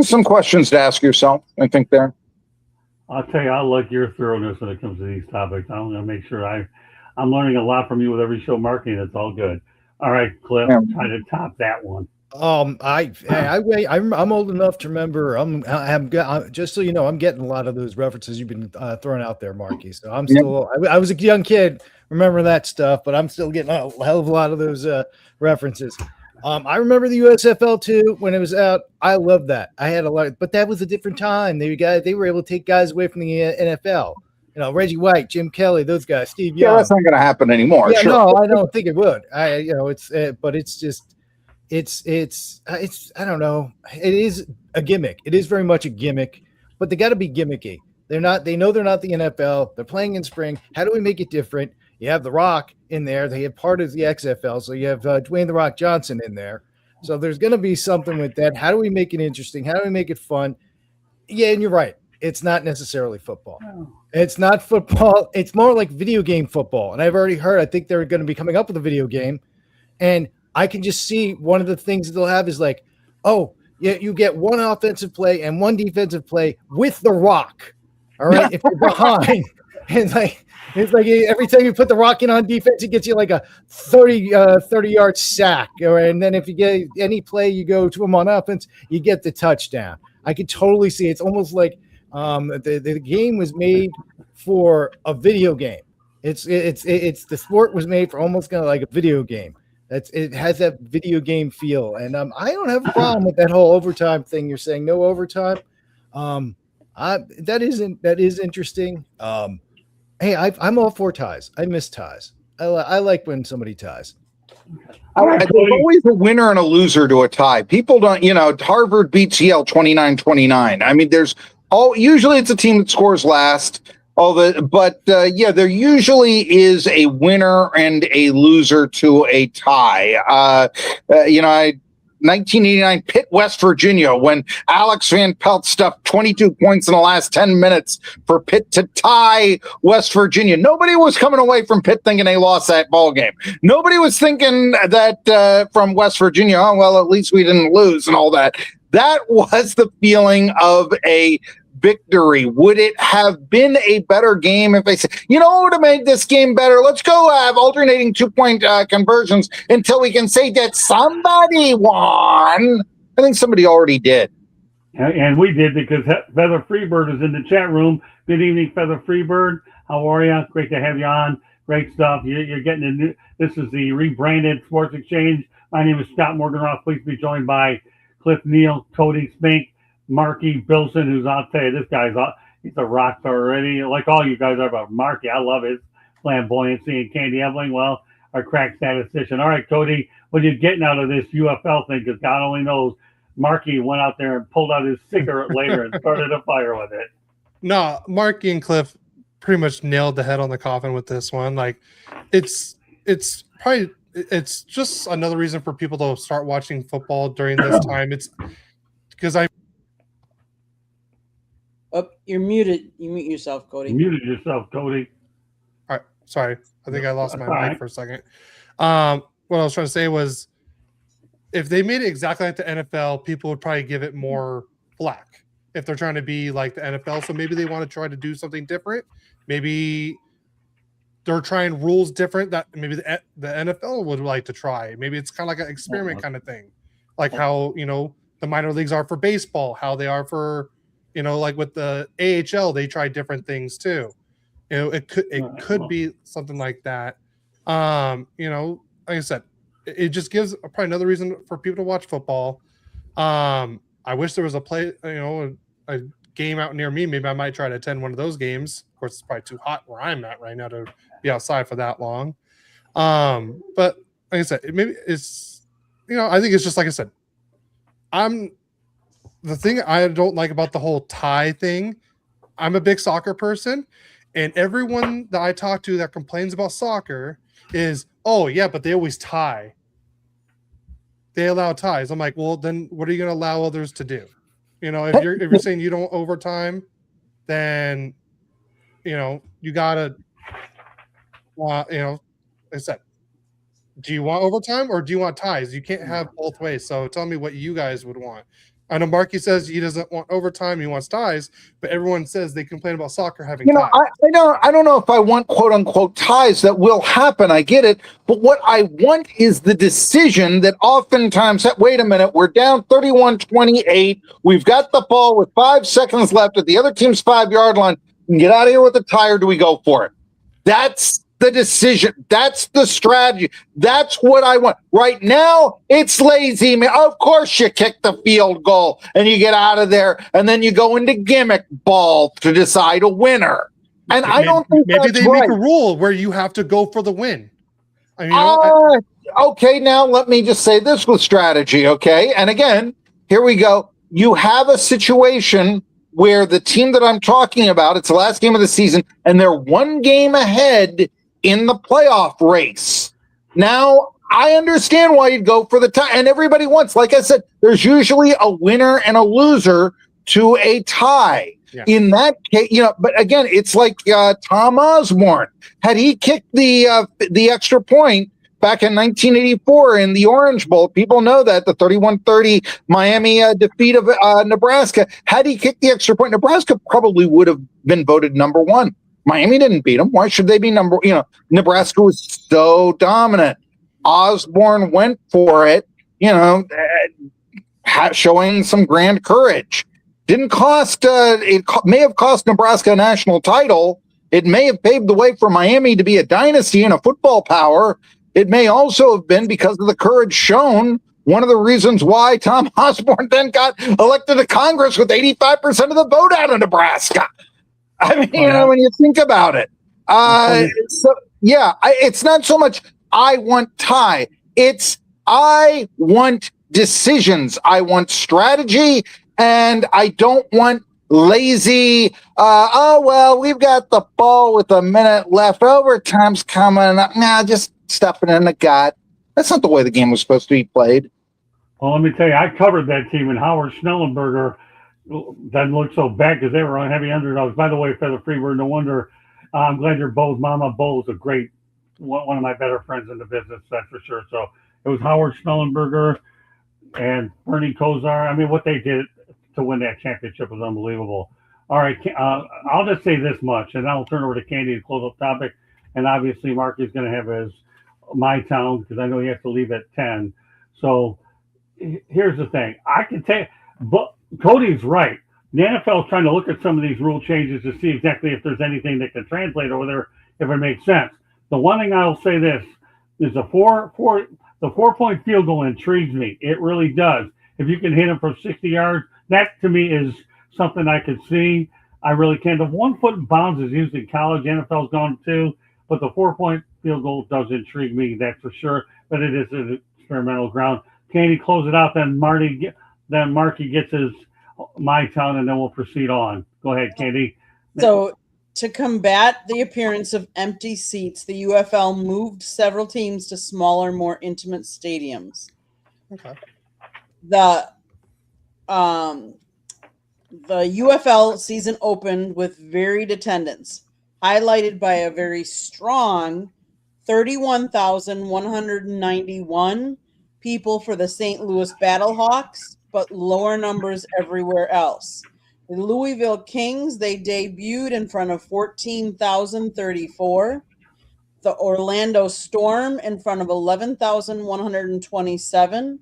Some questions to ask yourself, I think, there. I'll tell you, I like your thoroughness when it comes to these topics. I'm going to make sure I'm learning a lot from you with every show marketing. It's all good. All right, Cliff, try to top that one. I'm old enough to remember. I'm just so you know, I'm getting a lot of those references you've been throwing out there, Marky. So I'm still. I was a young kid, remember that stuff, but I'm still getting a hell of a lot of those references. I remember the USFL too when it was out. I loved that. I had a lot, but that was a different time. They were able to take guys away from the NFL. Reggie White, Jim Kelly, those guys, Steve Young. Yeah, that's not going to happen anymore. Yeah, sure. No, I don't think it would. But it's just, I don't know. It is a gimmick. It is very much a gimmick, but they got to be gimmicky. They know they're not the NFL. They're playing in spring. How do we make it different? You have The Rock in there. They have part of the XFL. So you have Dwayne The Rock Johnson in there. So there's going to be something with that. How do we make it interesting? How do we make it fun? Yeah, and you're right. It's not necessarily football. No. It's not football. It's more like video game football. And I've already heard, I think they're going to be coming up with a video game. And I can just see one of the things they'll have is like, oh, yeah, you get one offensive play and one defensive play with The Rock. All right. If you're behind, it's like every time you put The Rock in on defense, it gets you like a 30-yard sack. And then if you get any play, you go to him on offense, you get the touchdown. I could totally see it's almost like the game was made for a video game. It's the sport was made for almost kind of like a video game. It has that video game feel, and I don't have a problem with that whole overtime thing. You're saying no overtime. That is interesting. Hey, I'm all for ties. I miss ties. I like when somebody ties. There's always a winner and a loser to a tie. People don't, Harvard beats Yale 29-29. I mean, usually it's a team that scores last. There usually is a winner and a loser to a tie. 1989 Pitt, West Virginia, when Alex Van Pelt stuffed 22 points in the last 10 minutes for Pitt to tie West Virginia. Nobody was coming away from Pitt thinking they lost that ball game. Nobody was thinking that from West Virginia, oh, well, at least we didn't lose and all that. That was the feeling of a victory. Would it have been a better game if they said, what would have made this game better? Let's go have alternating 2-point conversions until we can say that somebody won. I think somebody already did. And we did, because Feather Freebird is in the chat room. Good evening, Feather Freebird. How are you? Great to have you on. Great stuff. You're getting a new. This is the rebranded Sports Exchange. My name is Scott Morganroth. Please be joined by Cliff Neal, Cody Spink, Marky Burleson, who's, I'll tell you, this guy's he's a rock star already. Like all you guys are, but Marky, I love his flamboyancy. And Candy Ebling, well, our crack statistician. All right, Cody, what are you getting out of this UFL thing? Because God only knows. Marky went out there and pulled out his cigarette later and started a fire with it. No, Marky and Cliff pretty much nailed the head on the coffin with this one. Like, it's just another reason for people to start watching football during this time. It's because Oh, you're muted. You mute yourself, Cody. You muted yourself, Cody. all right, sorry. I think I lost my That's all mic right. for a second. What I was trying to say was, if they made it exactly like the NFL, people would probably give it more flack if they're trying to be like the NFL. So maybe they want to try to do something different. Maybe they're trying rules different that maybe the NFL would like to try. Maybe it's kind of like an experiment kind of thing, like how, the minor leagues are for baseball, how they are for, like with the AHL, they try different things too. It could be something like that. Like I said, it just gives probably another reason for people to watch football. I wish there was a game out near me. Maybe I might try to attend one of those games. Of course, it's probably too hot where I'm at right now to be outside for that long. But like I said, maybe it's, I think it's just like I said. The thing I don't like about the whole tie thing, I'm a big soccer person, and everyone that I talk to that complains about soccer is, oh yeah, but they always tie. They allow ties. I'm like, well, then what are you going to allow others to do? If you're saying you don't overtime, then you gotta, like I said, do you want overtime or do you want ties? You can't have both ways. So tell me what you guys would want. I know Marky says he doesn't want overtime, he wants ties, but everyone says they complain about soccer having ties. I don't know if I want quote unquote ties. That will happen. I get it. But what I want is the decision that oftentimes, wait a minute, we're down 31-28. We've got the ball with 5 seconds left at the other team's 5-yard line. We can get out of here with a tie, or do we go for it? That's the decision. That's the strategy. That's what I want. Right now, it's lazy, man. Of course, you kick the field goal and you get out of there, and then you go into gimmick ball to decide a winner. And I don't think maybe that's they right. make a rule where you have to go for the win. I mean, okay, now let me just say this with strategy, okay? And again, here we go. You have a situation where the team that I'm talking about, it's the last game of the season, and they're one game ahead in the playoff race. Now, I understand why you'd go for the tie, and everybody wants, like I said, there's usually a winner and a loser to a tie. Yeah. In that case, but again, it's like Tom Osborne. Had he kicked the extra point back in 1984 in the Orange Bowl, people know that, the 31-30 Miami defeat of Nebraska, had he kicked the extra point, Nebraska probably would have been voted number one. Miami didn't beat them. Why should they be number? Nebraska was so dominant. Osborne went for it, showing some grand courage. Didn't cost, may have cost Nebraska a national title. It may have paved the way for Miami to be a dynasty and a football power. It may also have been because of the courage shown. One of the reasons why Tom Osborne then got elected to Congress with 85% of the vote out of Nebraska. I mean, when you think about it. It's not so much I want tie. It's I want decisions. I want strategy. And I don't want lazy, we've got the ball with a minute left. Overtime's coming up. Nah, just stuff it in the gut. That's not the way the game was supposed to be played. Well, let me tell you, I covered that team, and Howard Schnellenberger doesn't look so bad because they were on heavy underdogs. By the way, Feather Freebird, no wonder. I'm glad you're Bo's mama. Bo's a great, one of my better friends in the business, that's for sure. So it was Howard Schnellenberger and Bernie Kosar. I mean, what they did to win that championship was unbelievable. All right, I'll just say this much, and I'll turn over to Candy to close up topic. And obviously, Mark is going to have his My Town because I know he has to leave at 10. So here's the thing. I can tell, but Cody's right. The NFL is trying to look at some of these rule changes to see exactly if there's anything that can translate over there, if it makes sense. The one thing I'll say this is the 4-point field goal intrigues me. It really does. If you can hit them from 60 yards, that to me is something I could see. I really can. The 1 foot bounds is used in college. NFL's gone too, but the 4-point field goal does intrigue me. That's for sure. But it is an experimental ground. Candy, close it out. Then Marky gets his My Town, and then we'll proceed on. Go ahead, Candy. So, to combat the appearance of empty seats, the UFL moved several teams to smaller, more intimate stadiums. Okay. The UFL season opened with varied attendance, highlighted by a very strong 31,191 people for the St. Louis Battlehawks, but lower numbers everywhere else. The Louisville Kings, they debuted in front of 14,034. The Orlando Storm in front of 11,127.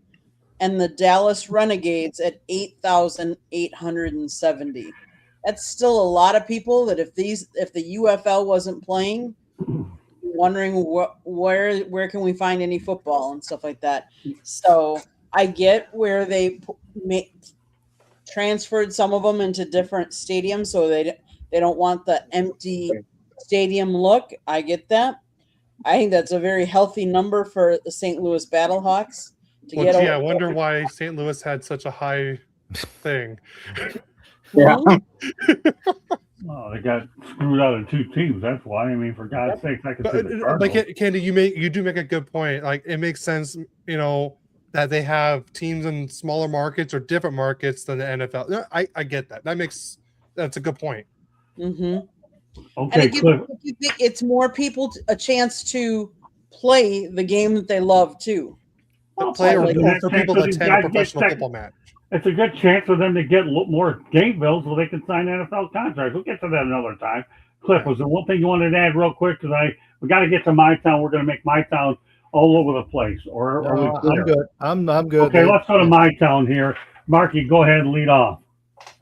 And the Dallas Renegades at 8,870. That's still a lot of people that if the UFL wasn't playing, wondering where can we find any football and stuff like that. So I get where they transferred some of them into different stadiums, so they don't want the empty stadium look. I get that. I think that's a very healthy number for the St. Louis Battlehawks. I wonder why St. Louis had such a high thing. Yeah. Oh, they got screwed out of 2 teams. That's why. I mean, for God's sake, I could say the Cardinals. Like Candy, you do make a good point. Like it makes sense, that they have teams in smaller markets or different markets than the NFL. I get that. That's a good point. Mm-hmm. Okay, and it's more people a chance to play the game that they love too. For people that attend a professional football match. It's a good chance for them to get more game bills so they can sign NFL contracts. We'll get to that another time. Cliff, was there one thing you wanted to add real quick? Because we got to get to My Town. We're going to make My Town all over the place. I'm good. I'm good. Okay, let's go to My Town here. Marky, go ahead and lead off.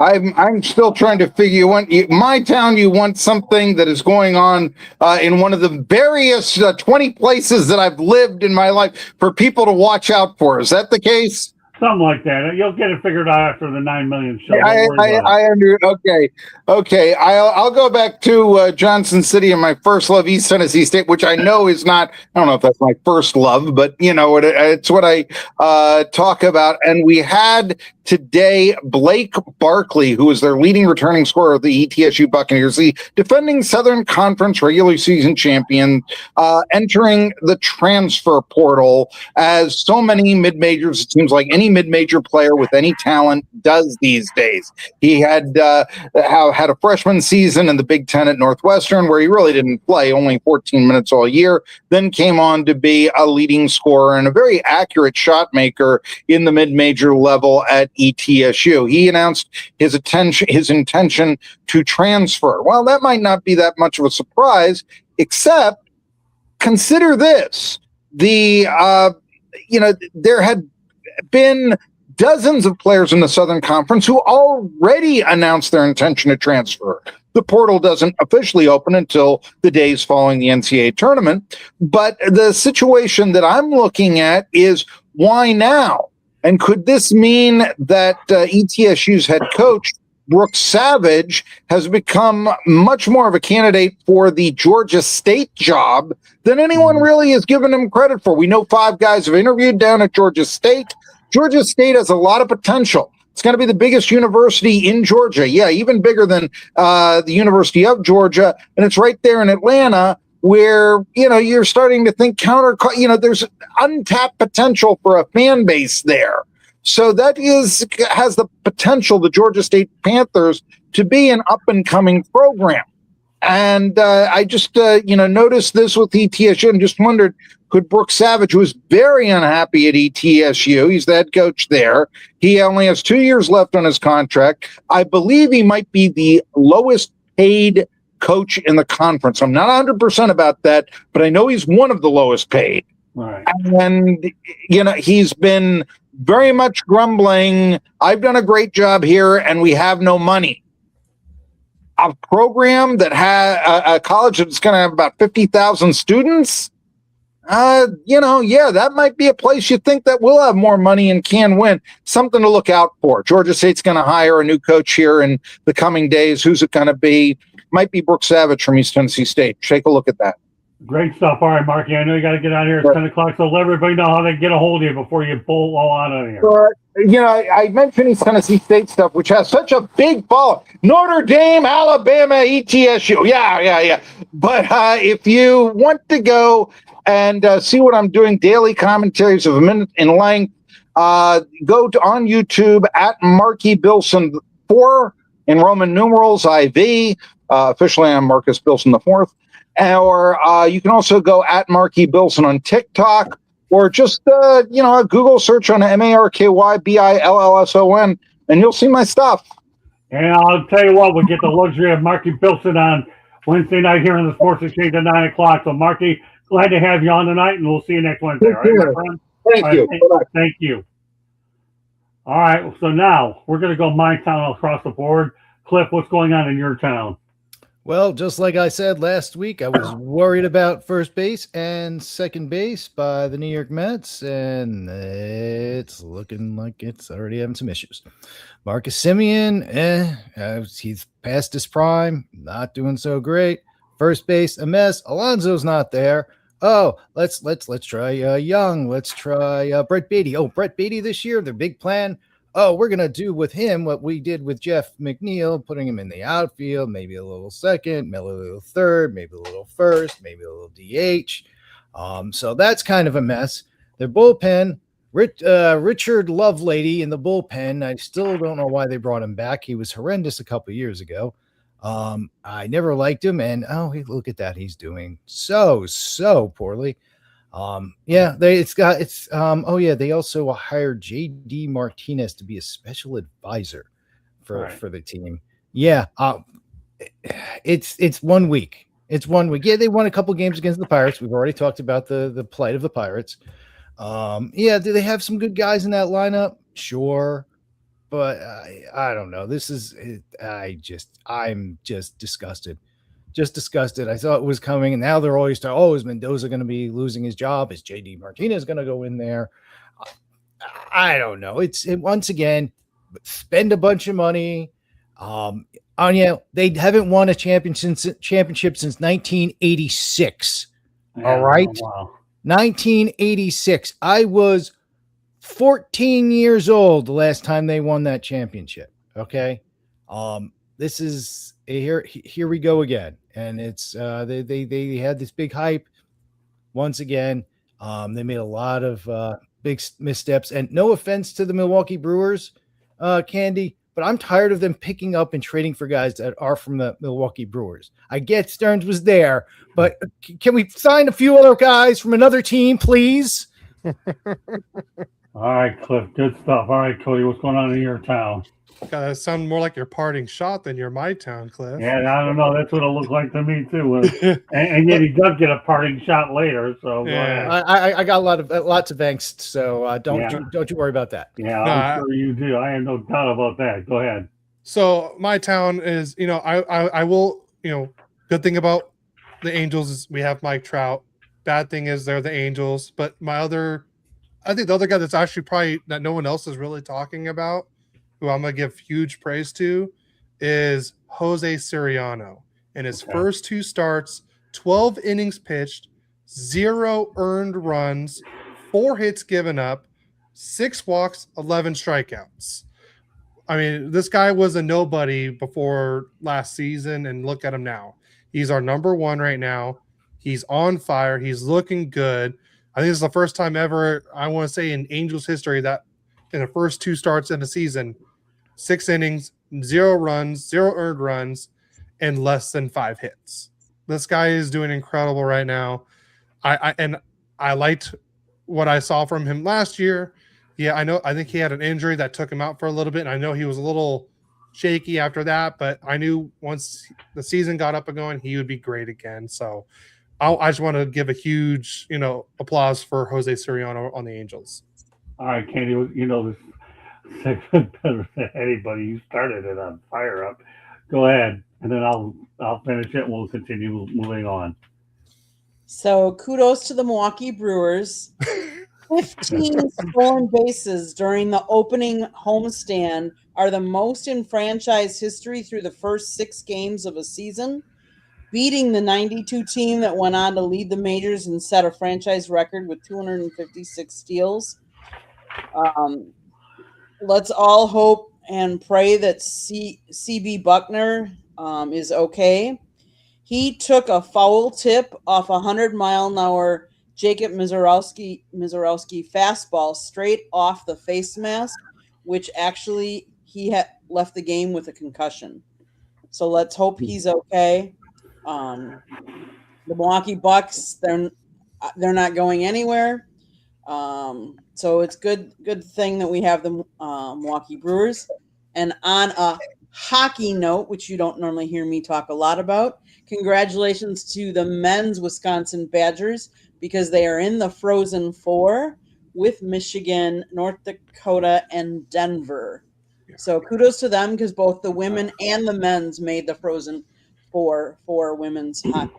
I'm still trying to figure My Town. You want something that is going on in one of the various 20 places that I've lived in my life for people to watch out for. Is that the case? Something like that. You'll get it figured out after the 9 million show. Okay. I'll go back to Johnson City and my first love, East Tennessee State, which I know is not. I don't know if that's my first love, but it's what I talk about. And we had today Blake Barkley, who is their leading returning scorer of the ETSU Buccaneers, the defending Southern Conference regular season champion, entering the transfer portal as so many mid-majors. It seems like any mid-major player with any talent does these days. He had a freshman season in the Big Ten at Northwestern where he really didn't play, only 14 minutes all year, then came on to be a leading scorer and a very accurate shot maker in the mid-major level at ETSU. He announced his intention to transfer. Well, that might not be that much of a surprise, except consider this. There had been dozens of players in the Southern Conference who already announced their intention to transfer. The portal doesn't officially open until the days following the NCAA tournament. But the situation that I'm looking at is why now? And could this mean that ETSU's head coach, Brooks Savage, has become much more of a candidate for the Georgia State job than anyone really has given him credit for? We know 5 guys have interviewed down at Georgia State. Georgia State has a lot of potential. It's going to be the biggest university in Georgia. Yeah, even bigger than the University of Georgia. And it's right there in Atlanta where, you're starting to think there's untapped potential for a fan base there. So that has the potential, the Georgia State Panthers, to be an up-and-coming program. And I just, noticed this with ETSU and just wondered, could Brooks Savage, who is very unhappy at ETSU, he's the head coach there, he only has 2 years left on his contract. I believe he might be the lowest paid coach in the conference. I'm not 100% about that, but I know he's one of the lowest paid. Right. And, he's been very much grumbling, I've done a great job here and we have no money. a program that has a college that's going to have about 50,000 students, that might be a place you think that will have more money and can win. Something to look out for. Georgia State's going to hire a new coach here in the coming days. Who's it going to be? Might be Brooks Savage from East Tennessee State. Take a look at that. Great stuff. All right, Marky, I know you got to get out of here. It's 10 o'clock, so let everybody know how they get a hold of you before you pull all out of here. I mentioned East Tennessee State stuff, which has such a big ball. Notre Dame, Alabama, ETSU. Yeah. But if you want to go and see what I'm doing, daily commentaries of a minute in length, go on YouTube at Marky Burleson 4 in Roman numerals, IV. Officially, I'm Marcus Burleson IV. Or you can also go at Marky Burleson on TikTok, or just a Google search on MarkyBillson, and you'll see my stuff. And I'll tell you what, we'll get the luxury of Marky Burleson on Wednesday night here in the Sports Exchange at 9 o'clock. So, Marky, glad to have you on tonight, and we'll see you next Wednesday. All right, my friend? Thank you. Thank you. All right, so now we're going to go my town across the board. Cliff, what's going on in your town? Well, just like I said last week, I was worried about first base and second base by the New York Mets, and it's looking like it's already having some issues. Marcus Semien, he's past his prime, not doing so great. First base, a mess. Alonso's not there. Oh, let's try Young. Let's try Brett Beatty. Oh, Brett Beatty this year, their big plan. Oh, we're going to do with him what we did with Jeff McNeil, putting him in the outfield, maybe a little second, maybe a little third, maybe a little first, maybe a little DH. So that's kind of a mess. Their bullpen, Richard Lovelady in the bullpen, I still don't know why they brought him back. He was horrendous a couple years ago. I never liked him, and look at that. He's doing so poorly. They also hired JD Martinez to be a special advisor for the team. Yeah. It's 1 week. It's 1 week. Yeah, they won a couple games against the Pirates. We've already talked about the plight of the Pirates. Do they have some good guys in that lineup? Sure. But I don't know. I'm just disgusted. Just disgusted. I thought it was coming, and now they're always talking, is Mendoza going to be losing his job? Is JD Martinez going to go in there? I don't know. Once again, spend a bunch of money. They haven't won a championship since 1986. All right. Wow. 1986. I was 14 years old the last time they won that championship. Okay. This is here we go again. And it's they had this big hype once again. They made a lot of big missteps, and no offense to the Milwaukee Brewers, Candy, but I'm tired of them picking up and trading for guys that are from the Milwaukee Brewers. I get Stearns was there, but can we sign a few other guys from another team, please? All right, Cliff, good stuff. All right, Cody, what's going on in your town? That sound more like your parting shot than your my town, Cliff. Yeah, I don't know. That's what it looked like to me too. And yet he does get a parting shot later. So yeah. I got lots of angst. So don't you worry about that. Yeah, I'm sure you do. I have no doubt about that. Go ahead. So my town is, I will, good thing about the Angels is we have Mike Trout. Bad thing is they're the Angels. But I think the other guy that's actually probably that no one else is really talking about, who I'm going to give huge praise to, is Jose Siriano. In his first 2 starts, 12 innings pitched, 0 earned runs, 4 hits given up, 6 walks, 11 strikeouts. I mean, this guy was a nobody before last season, and look at him now. He's our number 1 right now. He's on fire. He's looking good. I think this is the first time ever, I want to say, in Angels history that in the first 2 starts in the season, 6 innings, 0 runs, 0 earned runs, and less than 5 hits. This guy is doing incredible right now. I liked what I saw from him last year. Yeah, I think he had an injury that took him out for a little bit, and I know he was a little shaky after that, but I knew once the season got up and going, he would be great again. So I just want to give a huge, applause for Jose Siriano on the Angels. All right, Candy, this segment better than anybody. You started it on Fire Up. Go ahead. and then I'll finish it and we'll continue moving on. So kudos to the Milwaukee Brewers. 15 stolen bases during the opening homestand are the most in franchise history through the first 6 games of a season, beating the 92 team that went on to lead the majors and set a franchise record with 256 steals. Let's all hope and pray that CB Buckner is okay. He took a foul tip off a 100-mile-an-hour Jacob Mizorowski fastball straight off the face mask, which actually he had left the game with a concussion. So let's hope he's okay. The Milwaukee Bucks, they're not going anywhere. So it's good thing that we have the Milwaukee Brewers. And on a hockey note, which you don't normally hear me talk a lot about, congratulations to the men's Wisconsin Badgers, because they are in the Frozen Four with Michigan, North Dakota, and Denver. So kudos to them, because both the women and the men's made the Frozen Four for women's hockey.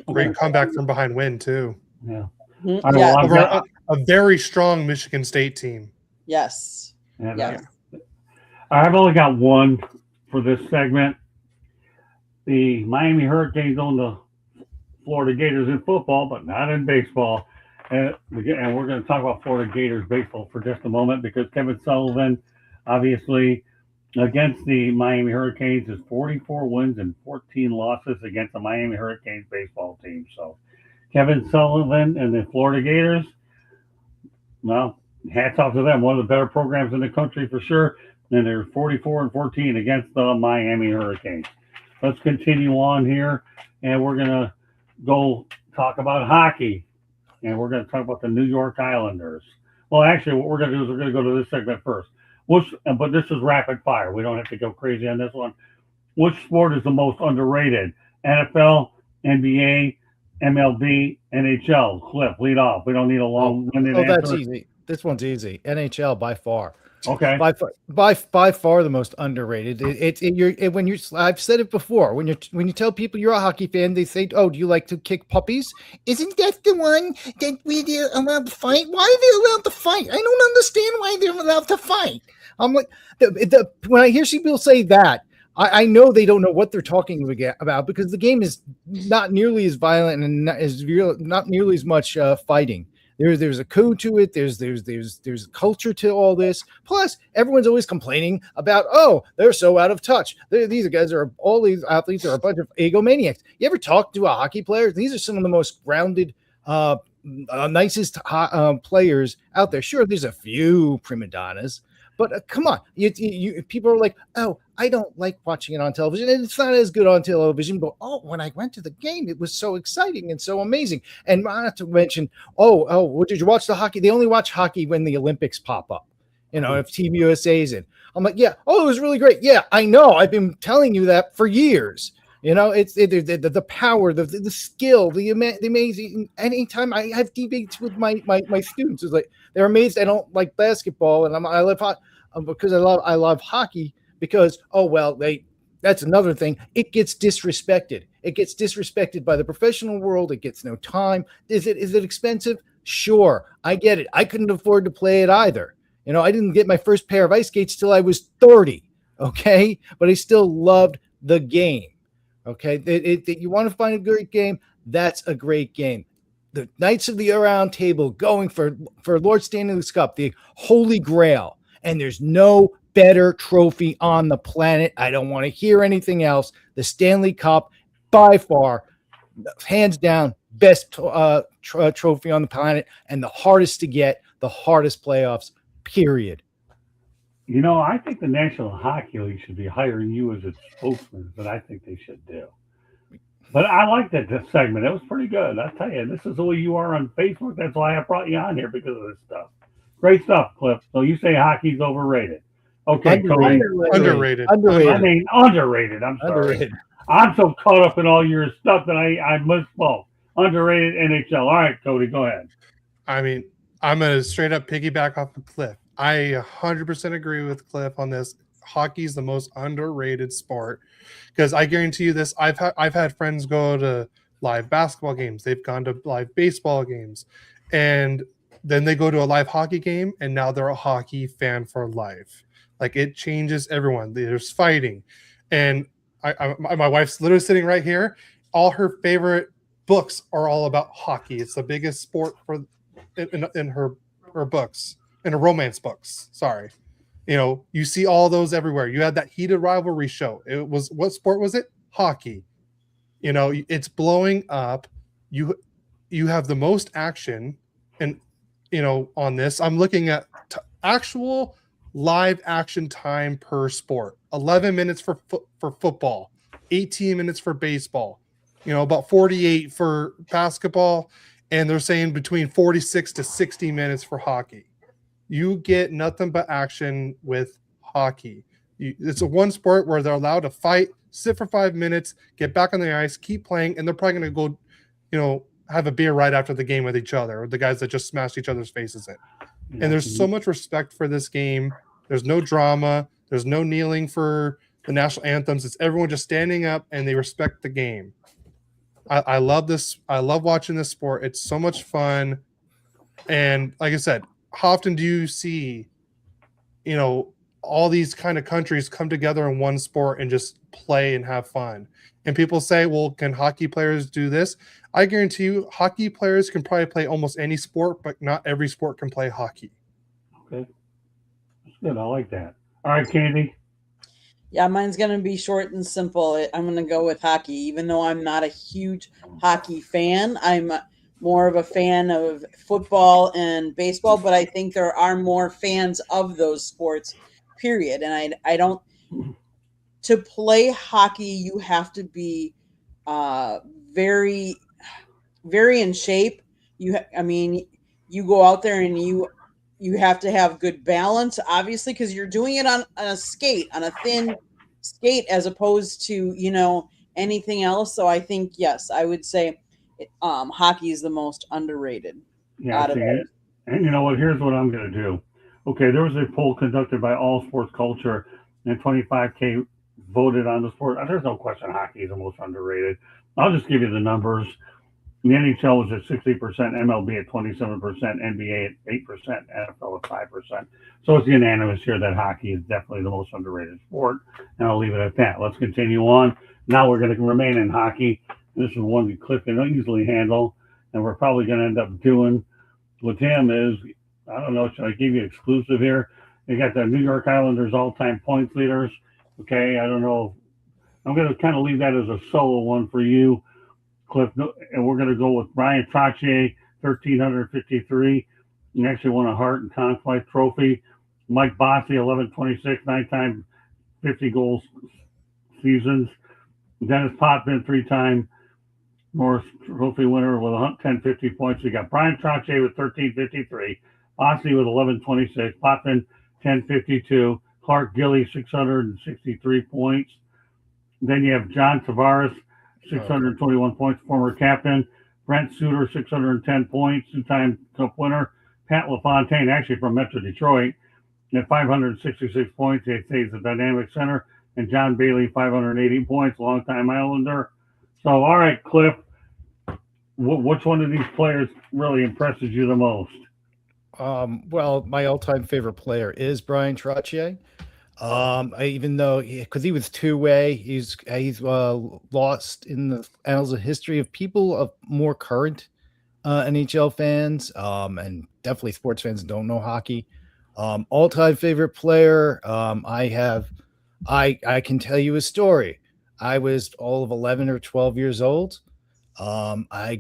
Great comeback from behind win, too. Yeah. Mm-hmm. Yeah. Over a very strong Michigan State team. Yes. And, yes. I've only got one for this segment. The Miami Hurricanes own the Florida Gators in football, but not in baseball. And we're going to talk about Florida Gators baseball for just a moment, because Kevin Sullivan, obviously, against the Miami Hurricanes, is 44 wins and 14 losses against the Miami Hurricanes baseball team. So Kevin Sullivan and the Florida Gators, well, hats off to them. One of the better programs in the country for sure. And they're 44 and 14 against the Miami Hurricanes. Let's continue on here, and we're going to go talk about hockey, and we're going to talk about the New York Islanders. Well, actually, what we're going to do is we're going to go to this segment first. But this is rapid fire. We don't have to go crazy on this one. Which sport is the most underrated? NFL, NBA, MLB, NHL. Cliff, lead off. We don't need a long-winded answer. That's easy. This one's easy. NHL by far. Okay. By far the most underrated. I've said it before. When you tell people you're a hockey fan, they say, "Oh, do you like to kick puppies? Isn't that the one that they're allowed to fight? Why are they allowed to fight? I don't understand why they're allowed to fight." I'm like, when I hear people say that, I know they don't know what they're talking about, because the game is not nearly as violent and not nearly as much fighting. There's a code to it. There's culture to all this. Plus, everyone's always complaining about, oh, they're so out of touch. These athletes are a bunch of egomaniacs. You ever talk to a hockey player? These are some of the most grounded, nicest players out there. Sure, there's a few prima donnas, but come on, people are like, oh, I don't like watching it on television, and it's not as good on television. But when I went to the game, it was so exciting and so amazing. And not to mention, what did you watch the hockey? They only watch hockey when the Olympics pop up. If Team USA is in, I'm like, yeah. Oh, it was really great. Yeah, I know. I've been telling you that for years. It's the power, the skill, the amazing. Anytime I have debates with my students, it's like they're amazed I don't like basketball, and I love hockey because I love hockey because that's another thing. It gets disrespected. It gets disrespected by the professional world. It gets no time. Is it expensive? Sure, I get it. I couldn't afford to play it either. I didn't get my first pair of ice skates till I was 30. Okay, but I still loved the game. Okay, you want to find a great game? That's a great game. The Knights of the Round Table going for Lord Stanley's Cup, the Holy Grail, and there's no better trophy on the planet. I don't want to hear anything else. The Stanley Cup, by far, hands down, best trophy on the planet, and the hardest to get, the hardest playoffs, period. I think the National Hockey League should be hiring you as its spokesman, but I think they should do. But I liked this segment. It was pretty good. I tell you, this is the way you are on Facebook. That's why I brought you on here, because of this stuff. Great stuff, Cliff. So you say hockey's overrated. Okay, Underrated. I mean, underrated. I'm sorry. Underrated. I'm so caught up in all your stuff that I misspoke. Underrated NHL. All right, Cody, go ahead. I mean, I'm going to straight up piggyback off of Cliff. I 100% agree with Cliff on this. hockey is the most underrated sport, because I guarantee you this. I've had friends go to live basketball games. They've gone to live baseball games, and then they go to a live hockey game, and now they're a hockey fan for life. Like, it changes everyone. There's fighting, and my wife's literally sitting right here. All her favorite books are all about hockey. It's the biggest sport in her books, in her romance books. Sorry. You know, you see all those everywhere. You had that heated rivalry show. It was, what sport was it? Hockey. You know, it's blowing up. You have the most action, and you know, on this, I'm looking at actual live action time per sport. 11 minutes for football, 18 minutes for baseball. You know, about 48 for basketball, and they're saying between 46 to 60 minutes for hockey. You get nothing but action with hockey. It's a one sport where they're allowed to fight, sit for 5 minutes, get back on the ice, keep playing, and they're probably going to go, you know, have a beer right after the game with each other, or the guys that just smashed each other's faces in. And there's so much respect for this game. There's no drama. There's no kneeling for the national anthems. It's everyone just standing up, and they respect the game. I love this. I love watching this sport. It's so much fun. And like I said, how often do you see, you know, all these kind of countries come together in one sport and just play and have fun? And people say, well, can hockey players do this? I guarantee you, hockey players can probably play almost any sport, but not every sport can play hockey. Okay. That's good. I like that. All right, Candy. Yeah, mine's going to be short and simple. I'm going to go with hockey. Even though I'm not a huge hockey fan, I'm more of a fan of football and baseball, but I think there are more fans of those sports, period. And I don't, to play hockey, you have to be very, very in shape. You go out there and you have to have good balance, obviously, because you're doing it on a skate, on a thin skate, as opposed to, you know, anything else. So I think, yes, I would say hockey is the most underrated. Yeah, and you know what? Here's what I'm going to do. Okay, there was a poll conducted by All Sports Culture, and 25K voted on the sport. There's no question hockey is the most underrated. I'll just give you the numbers. The NHL was at 60%, MLB at 27%, NBA at 8%, NFL at 5%. So it's unanimous here that hockey is definitely the most underrated sport, and I'll leave it at that. Let's continue on. Now we're going to remain in hockey. This is one that Cliff can easily handle, and we're probably going to end up doing with him is, I don't know, should I give you exclusive here? They got the New York Islanders all-time points leaders. Okay, I don't know. I'm going to kind of leave that as a solo one for you, Cliff, and we're going to go with Brian Trottier, 1,353. He actually won a Hart and Conn Smythe Trophy. Mike Bossy, 1126, 9-time 50 goals seasons. Dennis Potvin, 3-time Norris Trophy winner with 1050 points. We got Brian Trottier with 1353, Bossy with 1126, Potvin 1052, Clark Gilly 663 points. Then you have John Tavares, 621 points, former captain. Brent Suter, 610 points, 2-time Cup winner. Pat LaFontaine, actually from Metro Detroit, at 566 points. He's a dynamic center. And John Bailey, 580 points, longtime Islander. So, all right, Cliff, which one of these players really impresses you the most? Well, my all-time favorite player is Brian Trottier. Even though, because he was two-way, he's lost in the annals of history of people of more current NHL fans, and definitely sports fans that don't know hockey. All-time favorite player, I can tell you a story. I was all of 11 or 12 years old. I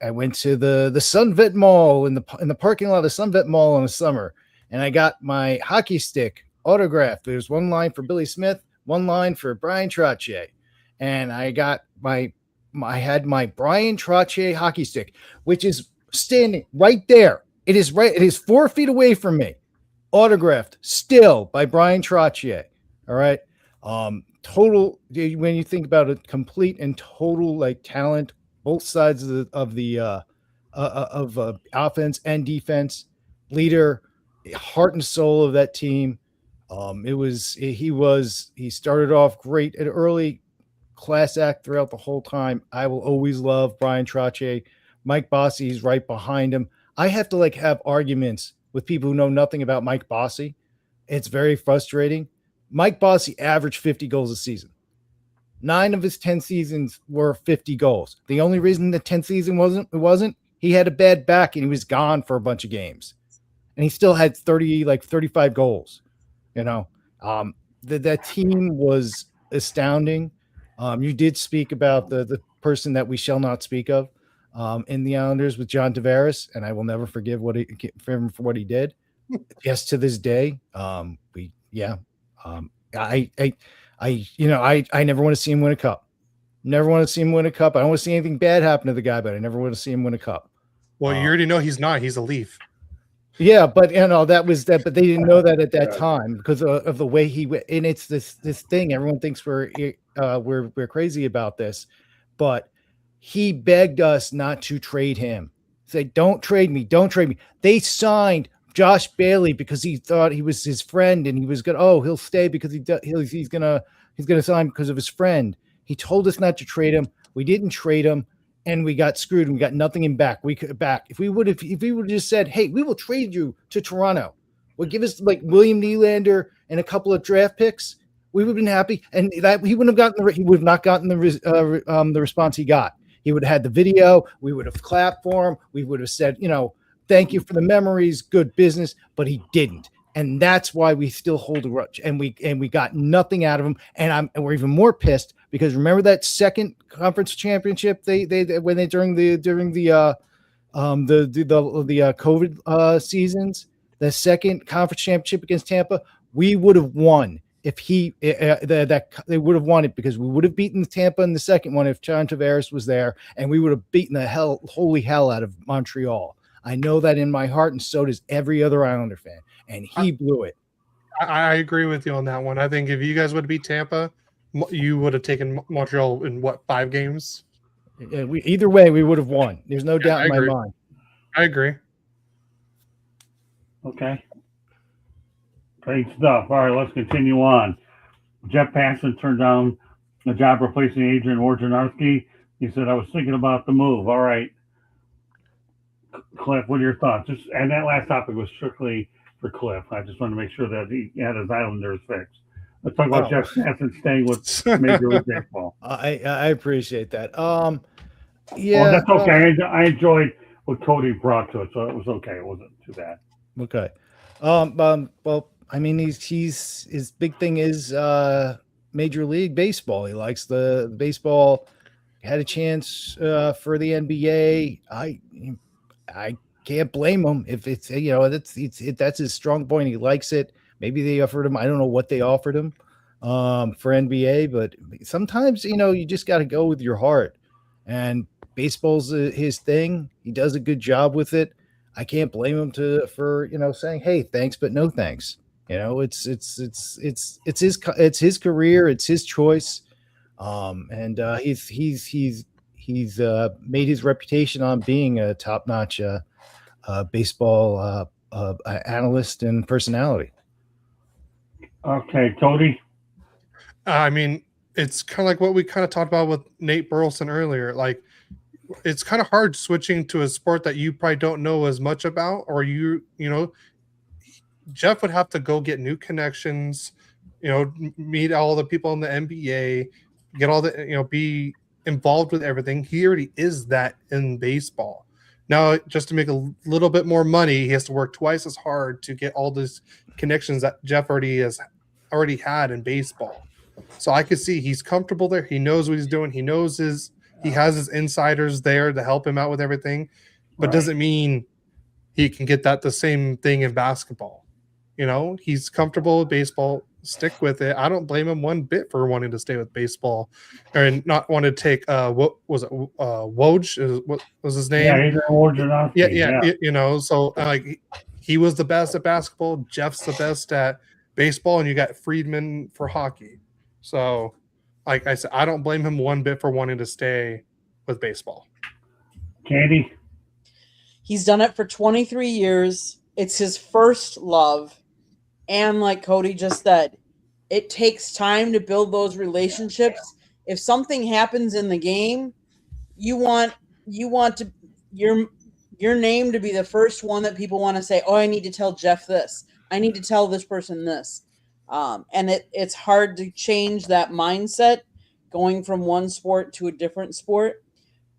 went to the Sunvet Mall in the parking lot of the Sunvet Mall in the summer, and I got my hockey stick autographed. There's one line for Billy Smith, one line for Brian Trottier, and I got I had my Brian Trottier hockey stick, which is standing right there. It is 4 feet away from me, autographed still by Brian Trottier. All right. Total, when you think about it, complete and total like talent, both sides of the offense and defense, leader, heart and soul of that team. He started off great at early, class act throughout the whole time. I will always love Brian Trache. Mike Bossy is right behind him. I have to have arguments with people who know nothing about Mike Bossy. It's very frustrating. Mike Bossy averaged 50 goals a season. 9 of his 10 seasons were 50 goals. The only reason the 10th season wasn't he had a bad back and he was gone for a bunch of games. And he still had 35 goals. That team was astounding. You did speak about the person that we shall not speak of in the Islanders with John Tavares, and I will never forgive him for what he did. Yes, to this day, I never want to see him win a cup. Never want to see him win a cup. I don't want to see anything bad happen to the guy, but I never want to see him win a cup. Well, you already know he's not. He's a Leaf. Yeah, but that was that. But they didn't know that at that time because of the way he went. And it's this thing. Everyone thinks we're crazy about this, but he begged us not to trade him. Say, don't trade me. Don't trade me. They signed Josh Bailey because he thought he was his friend and he was gonna. Oh, he'll stay because he's gonna sign because of his friend. He told us not to trade him. We didn't trade him. And we got screwed and we got nothing in back. If we would have just said, hey, we will trade you to Toronto. Well, give us William Nylander and a couple of draft picks. We would have been happy. And that he would have not gotten the response he got. He would have had the video. We would have clapped for him. We would have said, thank you for the memories, good business, but he didn't. And that's why we still hold a grudge. And we got nothing out of him. And we're even more pissed because remember that second conference championship during the COVID seasons, the second conference championship against Tampa, we would have won if they would have won it because we would have beaten Tampa in the second one if John Tavares was there, and we would have beaten the holy hell out of Montreal. I know that in my heart, and so does every other Islander fan. And he blew it. I agree with you on that one. I think if you guys would beat Tampa, you would have taken Montreal in 5 games? Either way, we would have won. There's no doubt in my mind. I agree. Okay. Great stuff. All right, let's continue on. Jeff Passan turned down a job replacing Adrian Wojnarowski. He said, I was thinking about the move. All right. Cliff, what are your thoughts? And that last topic was strictly for Cliff. I just wanted to make sure that he had his Islanders fixed. Let's talk about Jeff Passan staying with Major League Baseball. I appreciate that. Well, that's okay. I enjoyed what Cody brought to it, so it was okay. It wasn't too bad. Okay. Well, I mean, his big thing is Major League Baseball. He likes the baseball. Had a chance for the NBA. I can't blame him if it's that's his strong point. He likes it. Maybe they offered him. I don't know what they offered him for NBA, but sometimes you just got to go with your heart. And baseball's his thing. He does a good job with it. I can't blame him for saying, "Hey, thanks, but no thanks." It's his career. It's his choice. And he's made his reputation on being a top-notch baseball analyst and personality. Okay, Cody. I mean, it's kind of like what we kind of talked about with Nate Burleson earlier. Like, it's kind of hard switching to a sport that you probably don't know as much about, or Jeff would have to go get new connections, meet all the people in the NBA, get all the, be involved with everything. He already is that in baseball. Now, just to make a little bit more money, he has to work twice as hard to get all these connections that Jeff already had in baseball. So I could see he's comfortable there. He knows what he's doing. He knows he has his insiders there to help him out with everything, but doesn't mean he can get the same thing in basketball. He's comfortable with baseball. Stick with it. I don't blame him one bit for wanting to stay with baseball and not want to take what was it? Woj? What was his name? Yeah, So he was the best at basketball. Jeff's the best at baseball, and you got Friedman for hockey. So, like I said, I don't blame him one bit for wanting to stay with baseball. Candy? He's done it for 23 years. It's his first love. And like Cody just said, it takes time to build those relationships. If something happens in the game, you want to your name to be the first one that people want to say, oh, I need to tell Jeff this. I need to tell this person this. And it's hard to change that mindset going from one sport to a different sport.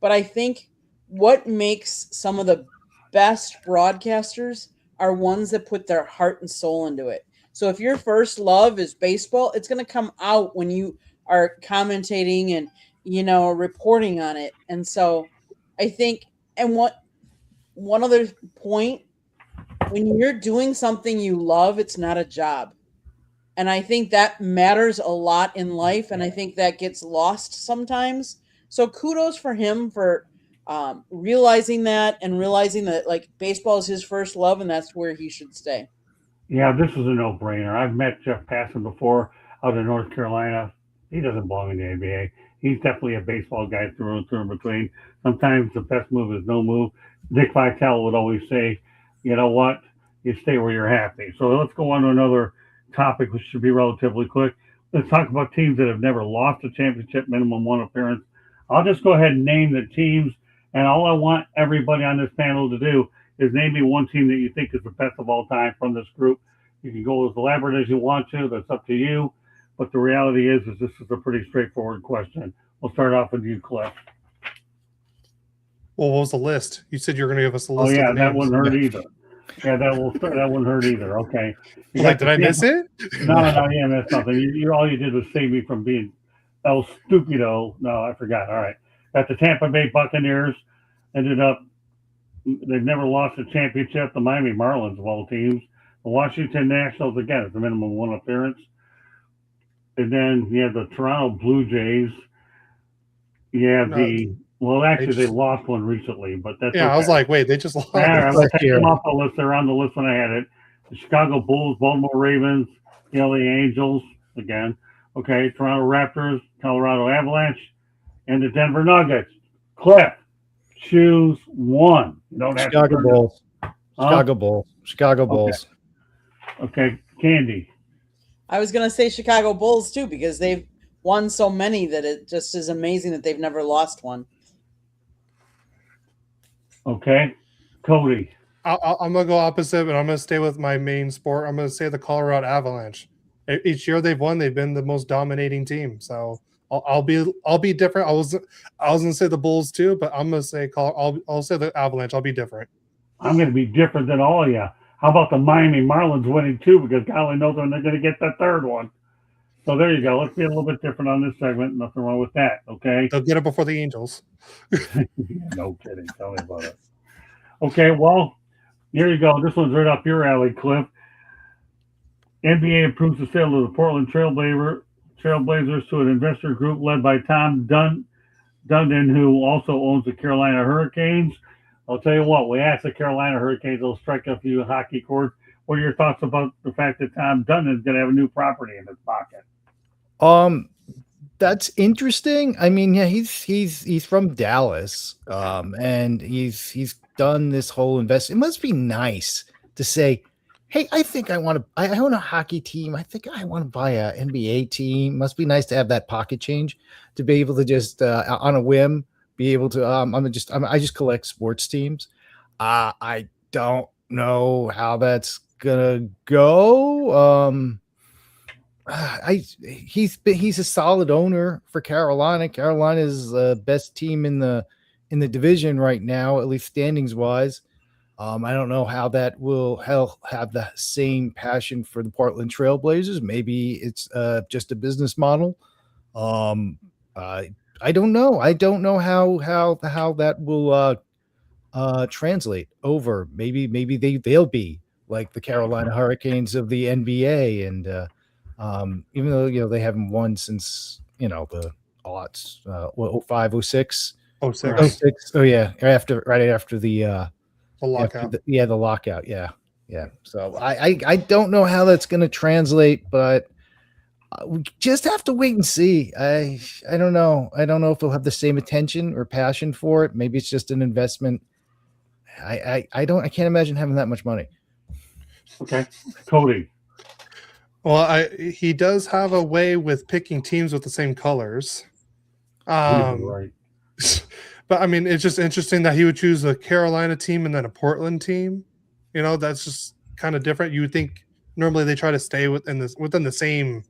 But I think what makes some of the best broadcasters are ones that put their heart and soul into it. So if your first love is baseball, it's going to come out when you are commentating and, reporting on it. And so I think, and one other point, when you're doing something you love, it's not a job. And I think that matters a lot in life. And I think that gets lost sometimes. So kudos for him for realizing that and realizing that like baseball is his first love and that's where he should stay. Yeah, this is a no-brainer. I've met Jeff Passan before out in North Carolina. He doesn't belong in the NBA. He's definitely a baseball guy through and through and between. Sometimes the best move is no move. Dick Vitale would always say, you know what? You stay where you're happy. So let's go on to another topic, which should be relatively quick. Let's talk about teams that have never lost a championship, minimum one appearance. I'll just go ahead and name the teams, and all I want everybody on this panel to do is name me one team that you think is the best of all time from this group. You can go as elaborate as you want to. That's up to you. But the reality is this is a pretty straightforward question. We'll start off with you, Cliff. Well, what was the list? You said you were going to give us a Oh, list. yeah, of the that names. wouldn't hurt either. Yeah, that wouldn't hurt either. Okay. Like, did I miss it? No, you missed something. All you did was save me from being El Stupido. No, I forgot. All right. Got the Tampa Bay Buccaneers. They've never lost a championship. The Miami Marlins of all teams. The Washington Nationals, again, it's a minimum one appearance. And then you have the Toronto Blue Jays. You have actually they lost one recently, but that's yeah. Okay. I was like, wait, they just lost. All right, I'm take them off the list. They're on the list when I had it. The Chicago Bulls, Baltimore Ravens, the LA Angels again. Okay, Toronto Raptors, Colorado Avalanche, and the Denver Nuggets. Cliff, choose one. You don't have Chicago to Bulls. Chicago Bulls. Chicago Bulls. Okay, Candy. I was going to say Chicago Bulls too, because they've won so many that it just is amazing that they've never lost one. Okay, Cody. I'm going to go opposite, but I'm going to stay with my main sport. I'm going to say the Colorado Avalanche. Each year they've won, they've been the most dominating team. So I'll be different. I was going to say the Bulls too, but I'm going to say I'll say the Avalanche. I'll be different. I'm going to be different than all of you. How about the Miami Marlins winning two? Because golly knows when they're going to get that third one. So there you go. Let's be a little bit different on this segment. Nothing wrong with that. Okay. They'll get it before the Angels. No kidding. Tell me about it. Okay. Well, here you go. This one's right up your alley, Cliff. NBA approves the sale of the Portland Trailblazers to an investor group led by Tom Dundon, who also owns the Carolina Hurricanes. I'll tell you what, we asked the Carolina Hurricanes, they'll strike a few hockey chords. What are your thoughts about the fact that Tom Dundon is going to have a new property in his pocket? That's interesting. I mean, yeah, he's from Dallas, and he's done this whole investment. It must be nice to say, hey, I think I own a hockey team. I think I want to buy an NBA team. Must be nice to have that pocket change to be able to just on a whim be able to. I just collect sports teams. I don't know how that's gonna go. He's a solid owner for Carolina. Carolina is the best team in the division right now, at least standings wise. I don't know how that will have the same passion for the Portland Trailblazers. Maybe it's just a business model. I don't know. I don't know how that will translate over. Maybe they'll be like the Carolina Hurricanes of the NBA, and even though they haven't won since the aughts, 05, 06. Oh yeah, right after the lockout. The lockout. Yeah. So I don't know how that's going to translate, but we just have to wait and see. I don't know. I don't know if we'll have the same attention or passion for it. Maybe it's just an investment. I can't imagine having that much money. Okay, Cody. Well, he does have a way with picking teams with the same colors. Right. But I mean, it's just interesting that he would choose a Carolina team and then a Portland team. That's just kind of different. You would think normally they try to stay within the same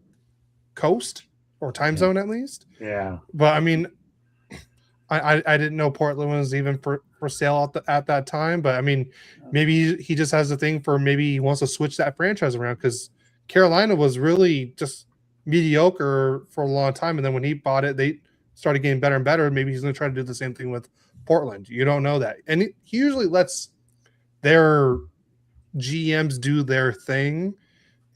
coast or time zone at least. Yeah. But I mean, I didn't know Portland was even for sale at that time. But I mean, maybe he just has a thing for maybe he wants to switch that franchise around because Carolina was really just mediocre for a long time, and then when he bought it, they started getting better and better. Maybe he's going to try to do the same thing with Portland. You don't know that, and he usually lets their GMs do their thing,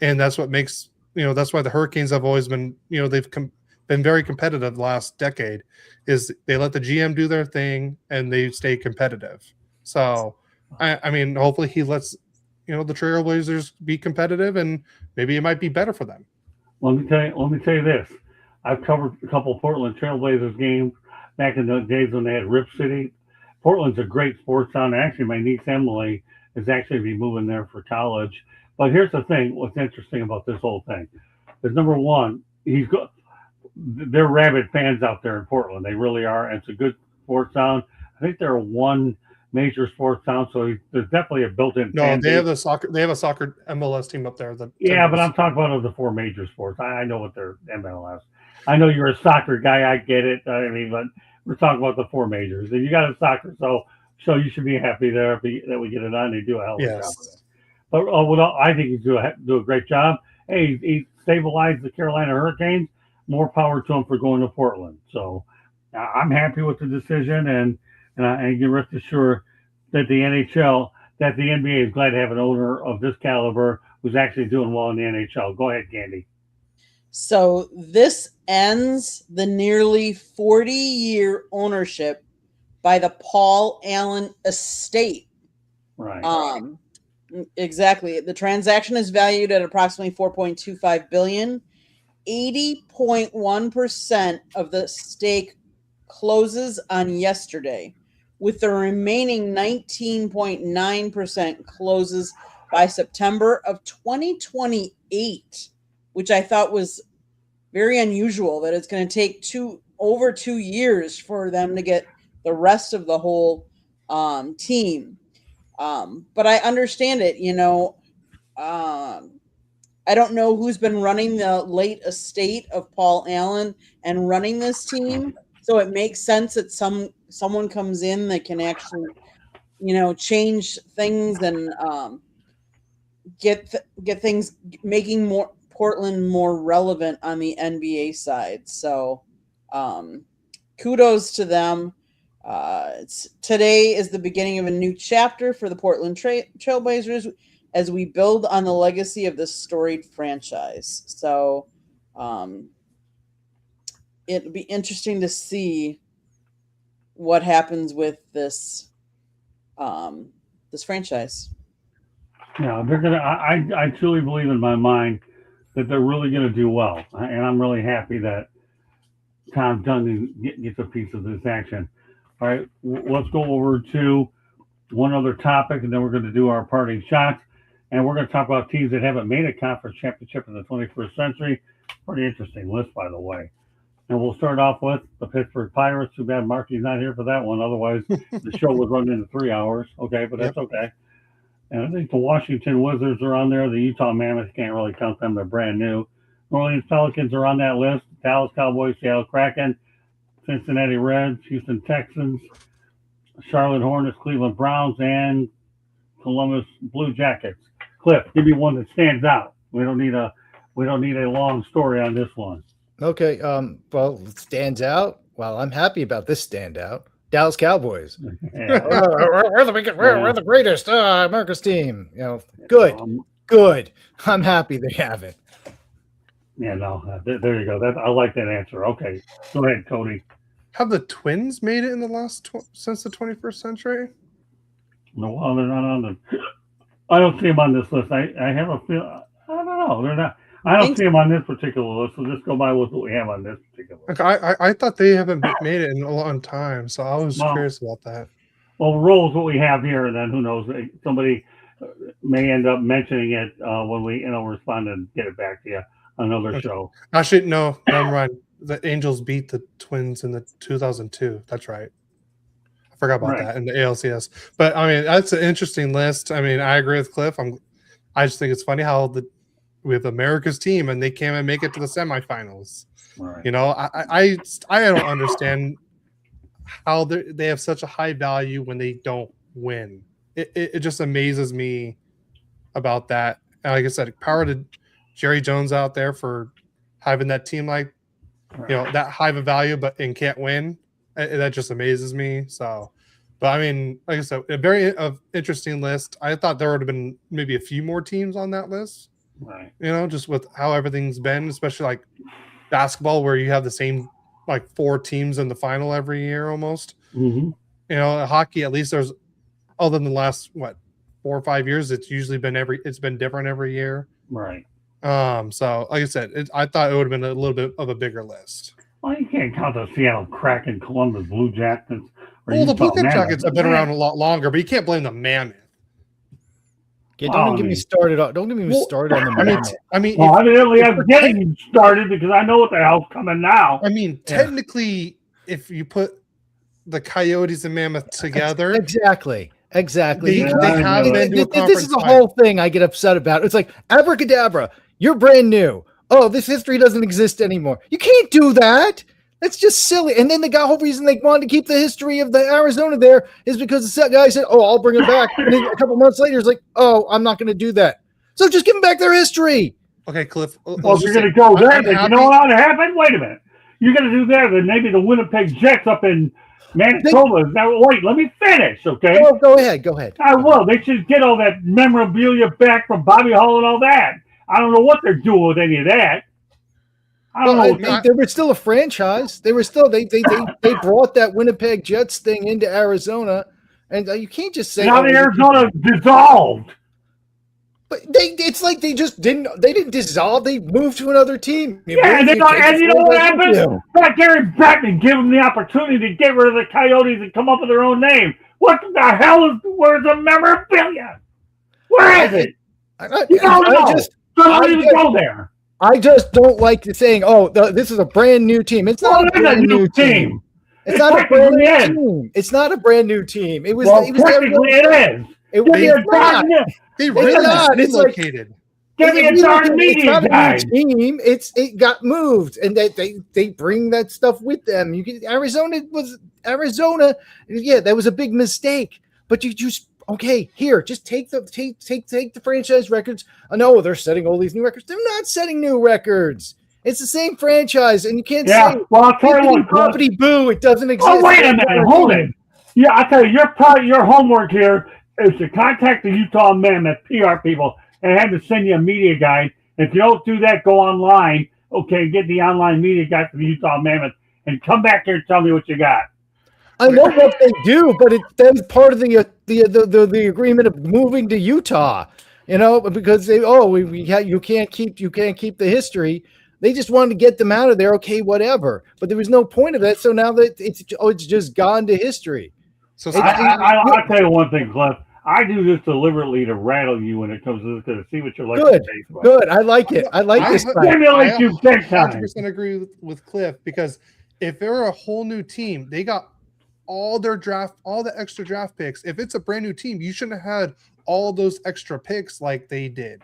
and that's what makes that's why the Hurricanes have always been they've been very competitive the last decade. Is they let the GM do their thing and they stay competitive. So I mean, hopefully he lets the Trailblazers be competitive, and maybe it might be better for them. Let me tell you this. I've covered a couple of Portland Trailblazers games back in the days when they had Rip City. Portland's a great sports town. Actually, my niece Emily is actually be moving there for college. But here's the thing: what's interesting about this whole thing is number one, they're rabid fans out there in Portland. They really are. And it's a good sports town. I think they're one major sports town, so there's definitely a built-in. No, they have a soccer MLS team up there. But I'm talking about of the four major sports. I know what they're MLS. I know you're a soccer guy. I get it. I mean, but we're talking about the four majors, and you got a soccer, so you should be happy there that we get it on. They do a hell of a job with it. But I think he's do a great job. Hey, he stabilized the Carolina Hurricanes. More power to him for going to Portland. So I'm happy with the decision, and you rest assured that the NBA is glad to have an owner of this caliber who's actually doing well in the NHL. Go ahead, Candy. So this ends the nearly 40-year ownership by the Paul Allen estate. Right. Exactly. The transaction is valued at approximately $4.25 billion. 80.1% of the stake closes on yesterday, with the remaining 19.9% closes by September of 2028, which I thought was very unusual, that it's going to take over 2 years for them to get the rest of the whole team. But I understand it, I don't know who's been running the late estate of Paul Allen and running this team. So it makes sense that someone comes in that can actually, change things and get things, making Portland more relevant on the NBA side. So kudos to them. Today is the beginning of a new chapter for the Portland Trailblazers as we build on the legacy of this storied franchise. So it'll be interesting to see what happens with this franchise. Yeah, they're gonna. I truly believe in my mind that they're really gonna do well, and I'm really happy that Tom Duncan gets a piece of this action. All right, let's go over to one other topic, and then we're going to do our parting shots. And we're going to talk about teams that haven't made a conference championship in the 21st century. Pretty interesting list, by the way. And we'll start off with the Pittsburgh Pirates. Too bad Marky's not here for that one. Otherwise, the show would run into 3 hours. Okay, but that's okay. And I think the Washington Wizards are on there. The Utah Mammoths, can't really count them. They're brand new. New Orleans Pelicans are on that list. Dallas Cowboys, Seattle Kraken, Cincinnati Reds, Houston Texans, Charlotte Hornets, Cleveland Browns, and Columbus Blue Jackets. Cliff, give me one that stands out. We don't need a long story on this one. Okay. Well, it stands out. Well, I'm happy about this standout. Dallas Cowboys. Yeah. we're the greatest America's team. Good. I'm happy they have it. Yeah, no, there you go. I like that answer. Okay, go ahead, Cody. Have the Twins made it in the last since the 21st century? No, well, they're not on the. I don't see them on this list. I have a feel. I don't know. They're not. I don't see them on this particular list. So just go by with what we have on this particular list. I thought they haven't made it in a long time, so I was curious about that. Well, roll is what we have here, and then who knows? Somebody may end up mentioning it when we respond and get it back to you on another show. Actually, no, never mind. The Angels beat the Twins in the 2002. That's right. I forgot about that in the ALCS. But I mean, that's an interesting list. I mean, I agree with Cliff. I just think it's funny how we have America's team and they can't even make it to the semifinals. Right. You know, I don't understand how they have such a high value when they don't win. It just amazes me about that. And like I said, power to Jerry Jones out there for having that team like, that high of a value, and can't win. That just amazes me. So, but I mean, like I said, a very interesting list. I thought there would have been maybe a few more teams on that list. Right. Just with how everything's been, especially like basketball, where you have the same like 4 teams in the final every year almost. Mm-hmm. Hockey, at least there's, other than the last 4 or 5 years, it's usually been it's been different every year. Right. So like I said, I thought it would have been a little bit of a bigger list. Well, you can't count the Seattle Kraken, Columbus Blue Jackets. Well, the Blue Jackets have been around a lot longer, but you can't blame the Mammoth. Yeah, don't get me started. Don't get me started on the Mammoth. Evidently, I'm getting started because I know what the hell's coming now. I mean, technically, if you put the Coyotes and Mammoth together, exactly. They have been to a conference. This is the whole thing I get upset about. It's like, abracadabra, you're brand new. Oh, this history doesn't exist anymore. You can't do that. That's just silly. And then the whole reason they wanted to keep the history of the Arizona there is because the guy said, "Oh, I'll bring it back." And then a couple months later, it's like, "Oh, I'm not going to do that." So just give them back their history. Okay, Cliff. Well, if you're going to go there, then you know what ought to happen? Wait a minute. You're going to do there, then maybe the Winnipeg Jets up in Manitoba. Now, wait, let me finish, okay? Oh, go ahead. I will. They should get all that memorabilia back from Bobby Hull and all that. I don't know what they're doing with any of that. They were still a franchise. They were still they brought that Winnipeg Jets thing into Arizona, and you can't just say now Arizona dissolved. But it's like they didn't dissolve. They moved to another team. Yeah, and you know what happened? That Gary Bettman gave them the opportunity to get rid of the Coyotes and come up with their own name. What the hell where's the memorabilia? Where is it? You don't know. Don't even go there. I just don't like the saying, "Oh, this is a brand new team." It's not a brand new team. It's not a brand new team. It's not a brand new team. It was. Technically, it is. They really not. It's relocated. Give me a darn media guide. Team. It got moved, and they bring that stuff with them. Arizona. Yeah, that was a big mistake. But you just. Okay, here, just take the franchise records. No, they're setting all these new records. They're not setting new records. It's the same franchise, and you can't say, well, I'll tell you what, property boo, it doesn't exist. Oh, wait a minute, hold it. Yeah, I'll tell you, your homework here is to contact the Utah Mammoth PR people and have to send you a media guide. If you don't do that, go online, get the online media guide for the Utah Mammoth, and come back here and tell me what you got. I know what they do, but that's part of the agreement of moving to Utah, because you can't keep the history. They just wanted to get them out of there. Okay, whatever. But there was no point of that. So now that it's just gone to history. So I'll tell you one thing, Cliff. I do this deliberately to rattle you when it comes to this, to see what you're like. Good. I like it. I like this. I 100% agree with Cliff, because if they're a whole new team, they got all the extra draft picks. If it's a brand new team, you shouldn't have had all those extra picks like they did.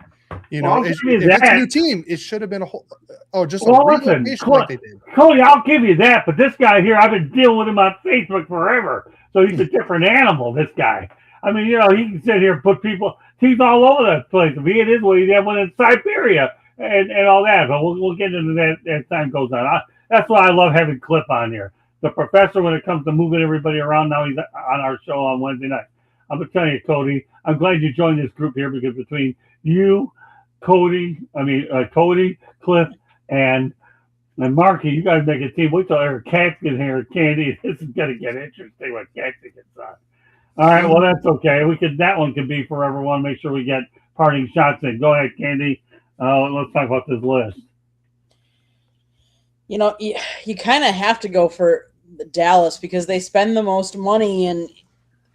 If it's a new team, it should have been relocation like they did. Cody, I'll give you that, but this guy here, I've been dealing with him on Facebook forever, so he's a different animal, this guy. I mean, he can sit here and put he's all over that place. If he had his way, he'd have one in Siberia and all that, but we'll get into that as time goes on. That's why I love having Cliff on here. The professor, when it comes to moving everybody around, now he's on our show on Wednesday night. I'm going to tell you, Cody, I'm glad you joined this group here, because between you, Cody, Cliff, and Marky, you guys make a team. Wait till Eric Katz gets here, Candy. This is going to get interesting when Katz gets on. All right, well, that's okay. That one could be for everyone. Make sure we get parting shots in. Go ahead, Candy. Let's talk about this list. You kind of have to go for Dallas because they spend the most money, and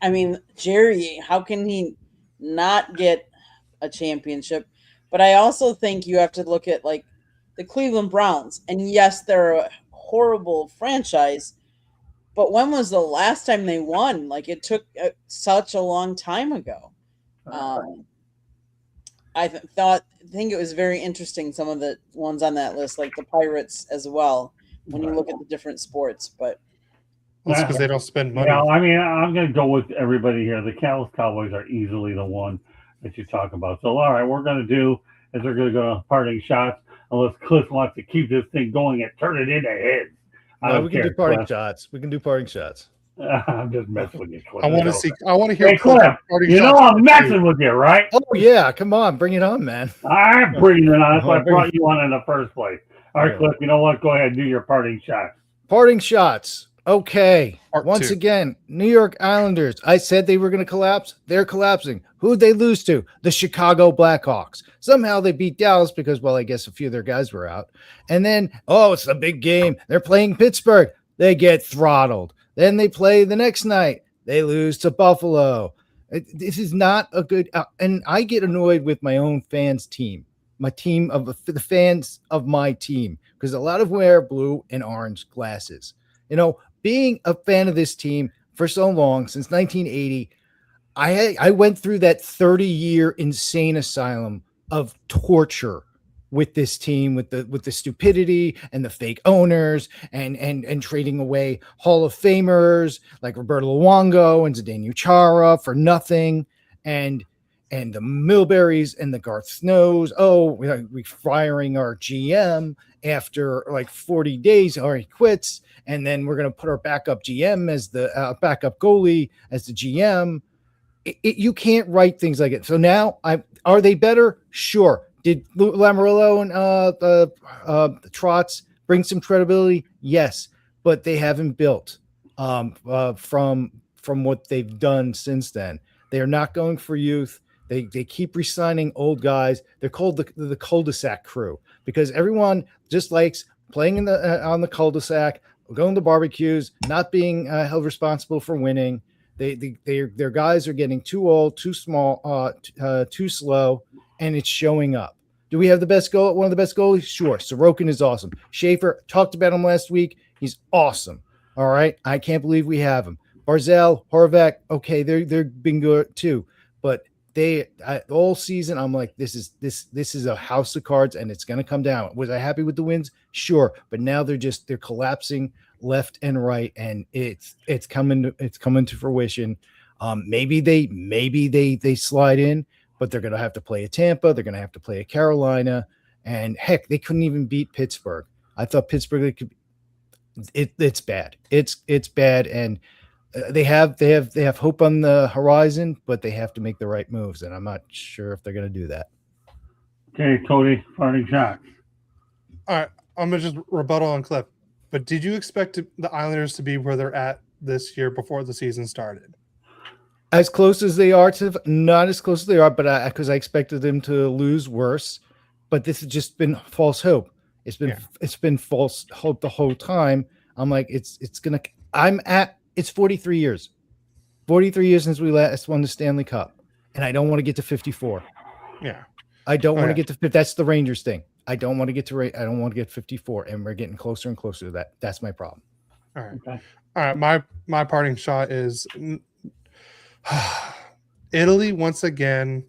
I mean, Jerry, how can he not get a championship. But I also think you have to look at like the Cleveland Browns. And yes, they're a horrible franchise, but when was the last time they won? Like it took such a long time ago. I think it was very interesting, some of the ones on that list, like the Pirates as well, when you look at the different sports. But That's because they don't spend money. Yeah, I mean, I'm going to go with everybody here. The Dallas Cowboys are easily the one that you talk about. So, all right, we're going to do is we're going to go to parting shots, unless Cliff wants to keep this thing going and turn it into heads. No, we can do parting shots. We can do parting shots. I'm just messing with you, Cliff. I want to see. I want to hear. Hey, Cliff, you know I'm messing with you, right? Oh yeah, come on, bring it on, man. I'm bringing it on. That's why I brought you on in the first place. All right, Cliff, you know what? Go ahead and do your parting shots. Parting shots. Okay. Once two. again, New York Islanders. I said they were going to collapse. They're collapsing. Who'd they lose to? The Chicago Blackhawks. Somehow they beat Dallas because, well, I guess a few of their guys were out. And then, it's a big game. They're playing Pittsburgh. They get throttled. Then they play the next night. They lose to Buffalo. This is not a good and I get annoyed with my own fans' team. My team of the fans of my team, because a lot of them wear blue and orange glasses. Being a fan of this team for so long, since 1980, I went through that 30-year insane asylum of torture with this team, with the stupidity and the fake owners and trading away Hall of Famers like Roberto Luongo and Zdeno Chara for nothing, and the Milberries and the Garth Snows. We firing our GM after like 40 days, or he quits, and then we're going to put our backup GM as the backup goalie as the GM. You can't write things like it. So now, are they better? Sure. Did Lamoriello and the Trouts bring some credibility? Yes, but they haven't built from what they've done since then. They are not going for youth. They keep re-signing old guys. They're called the cul-de-sac crew because everyone just likes playing on the cul-de-sac, going to barbecues, not being held responsible for winning. Their guys are getting too old, too small, too slow, and it's showing up. Do we have one of the best goalies? Sure. Sorokin is awesome. Schaefer, talked about him last week. He's awesome. All right. I can't believe we have him. Barzal, Horvath, okay, they've been good too. But all season, I'm like, this is a house of cards, and it's going to come down. Was I happy with the wins? Sure. But now they're collapsing left and right, and it's coming to fruition. Maybe they slide in, but they're going to have to play a Tampa. They're going to have to play a Carolina, and heck, they couldn't even beat Pittsburgh. I thought Pittsburgh it's bad. It's bad, and they have hope on the horizon, but they have to make the right moves, and I'm not sure if they're going to do that. Okay, Cody, parting shot. All right, I'm gonna just rebuttal on Cliff. But did you expect the Islanders to be where they're at this year before the season started? As close as they are not as close as they are, but because I expected them to lose worse. But this has just been false hope. It's been false hope the whole time. I'm like, it's 43 years. 43 years since we last won the Stanley Cup. And I don't want to get to 54. Yeah. I don't want to get to, that's the Rangers thing. I don't want to get 54, and we're getting closer and closer to that. That's my problem. All right. Okay. All right. My parting shot is Italy once again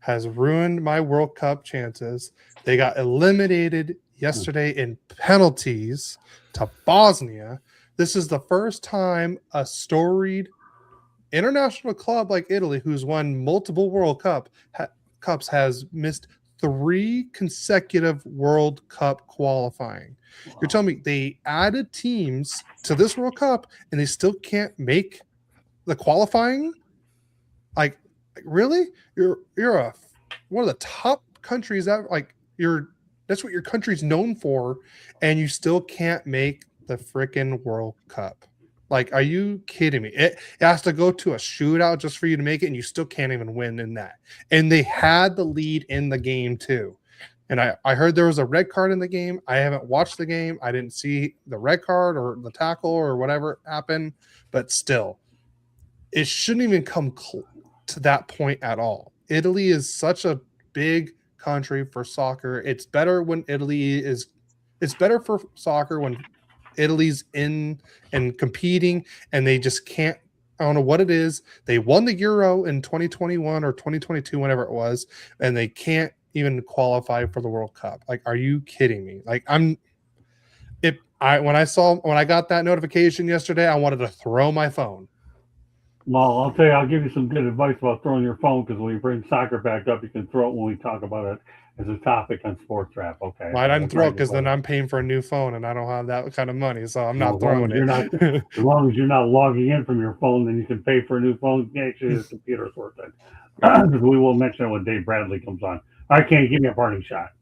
has ruined my World Cup chances. They got eliminated yesterday in penalties to Bosnia. This is the first time a storied international club like Italy, who's won multiple World Cups, has missed 3 consecutive World Cup qualifying. Wow. You're telling me they added teams to this World Cup and they still can't make the qualifying? Like really? You're one of the top countries that that's what your country's known for, and you still can't make the freaking World Cup. Like, are you kidding me? It has to go to a shootout just for you to make it, and you still can't even win in that. And they had the lead in the game too. And I heard there was a red card in the game. I haven't watched the game. I didn't see the red card or the tackle or whatever happened, but still, it shouldn't even come to that point at all. Italy is such a big country for soccer. It's better for soccer when Italy's in and competing, and they just can't. I don't know what it is. They won the Euro in 2021 or 2022, whenever it was, and they can't even qualify for the World Cup. Like, are you kidding me? Like, when I got that notification yesterday, I wanted to throw my phone. Well, I'll tell you, I'll give you some good advice about throwing your phone, because when you bring soccer back up, you can throw it when we talk about it as a topic on Sports Wrap. Okay. Well, I didn't throw it because then I'm paying for a new phone and I don't have that kind of money, so I'm not throwing it. As long as you're not logging in from your phone, then you can pay for a new phone. Actually, the computer's worth it. Because we will mention it when Dave Bradley comes on. All right, Kenny, give me a parting shot.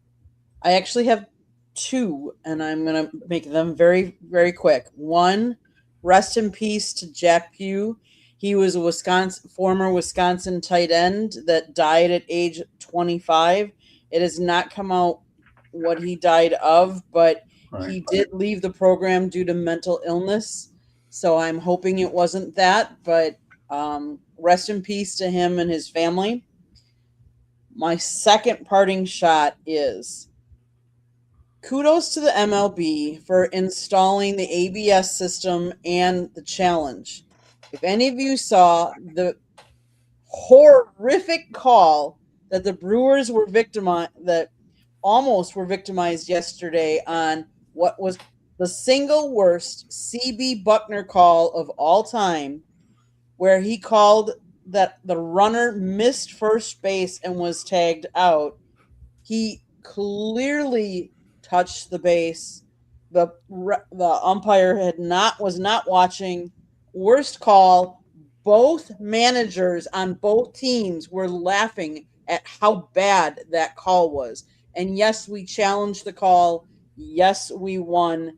I actually have two, and I'm going to make them very, very quick. One, rest in peace to Jack Pugh. He was a former Wisconsin tight end that died at age 25. It has not come out what he died of, but he did leave the program due to mental illness. So I'm hoping it wasn't that, but rest in peace to him and his family. My second parting shot is kudos to the MLB for installing the ABS system and the challenge. If any of you saw the horrific call that the Brewers were almost were victimized yesterday on what was the single worst CB Buckner call of all time, where he called that the runner missed first base and was tagged out. He clearly touched the base. The umpire was not watching. Worst call. Both managers on both teams were laughing at how bad that call was. And yes, we challenged the call. Yes, we won.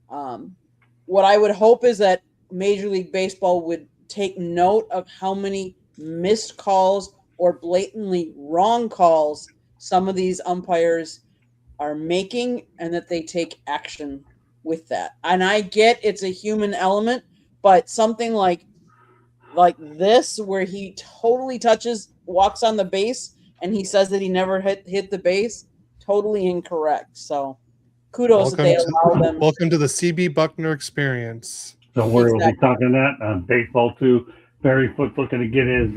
What I would hope is that Major League Baseball would take note of how many missed calls or blatantly wrong calls some of these umpires are making, and that they take action with that. And I get it's a human element, but something like this, where he totally walks on the base, and he says that he never hit the base, totally incorrect. So kudos that they allow them. Welcome to the CB Buckner experience. Don't worry, we'll be talking that on baseball too. Barry Foote's looking to get his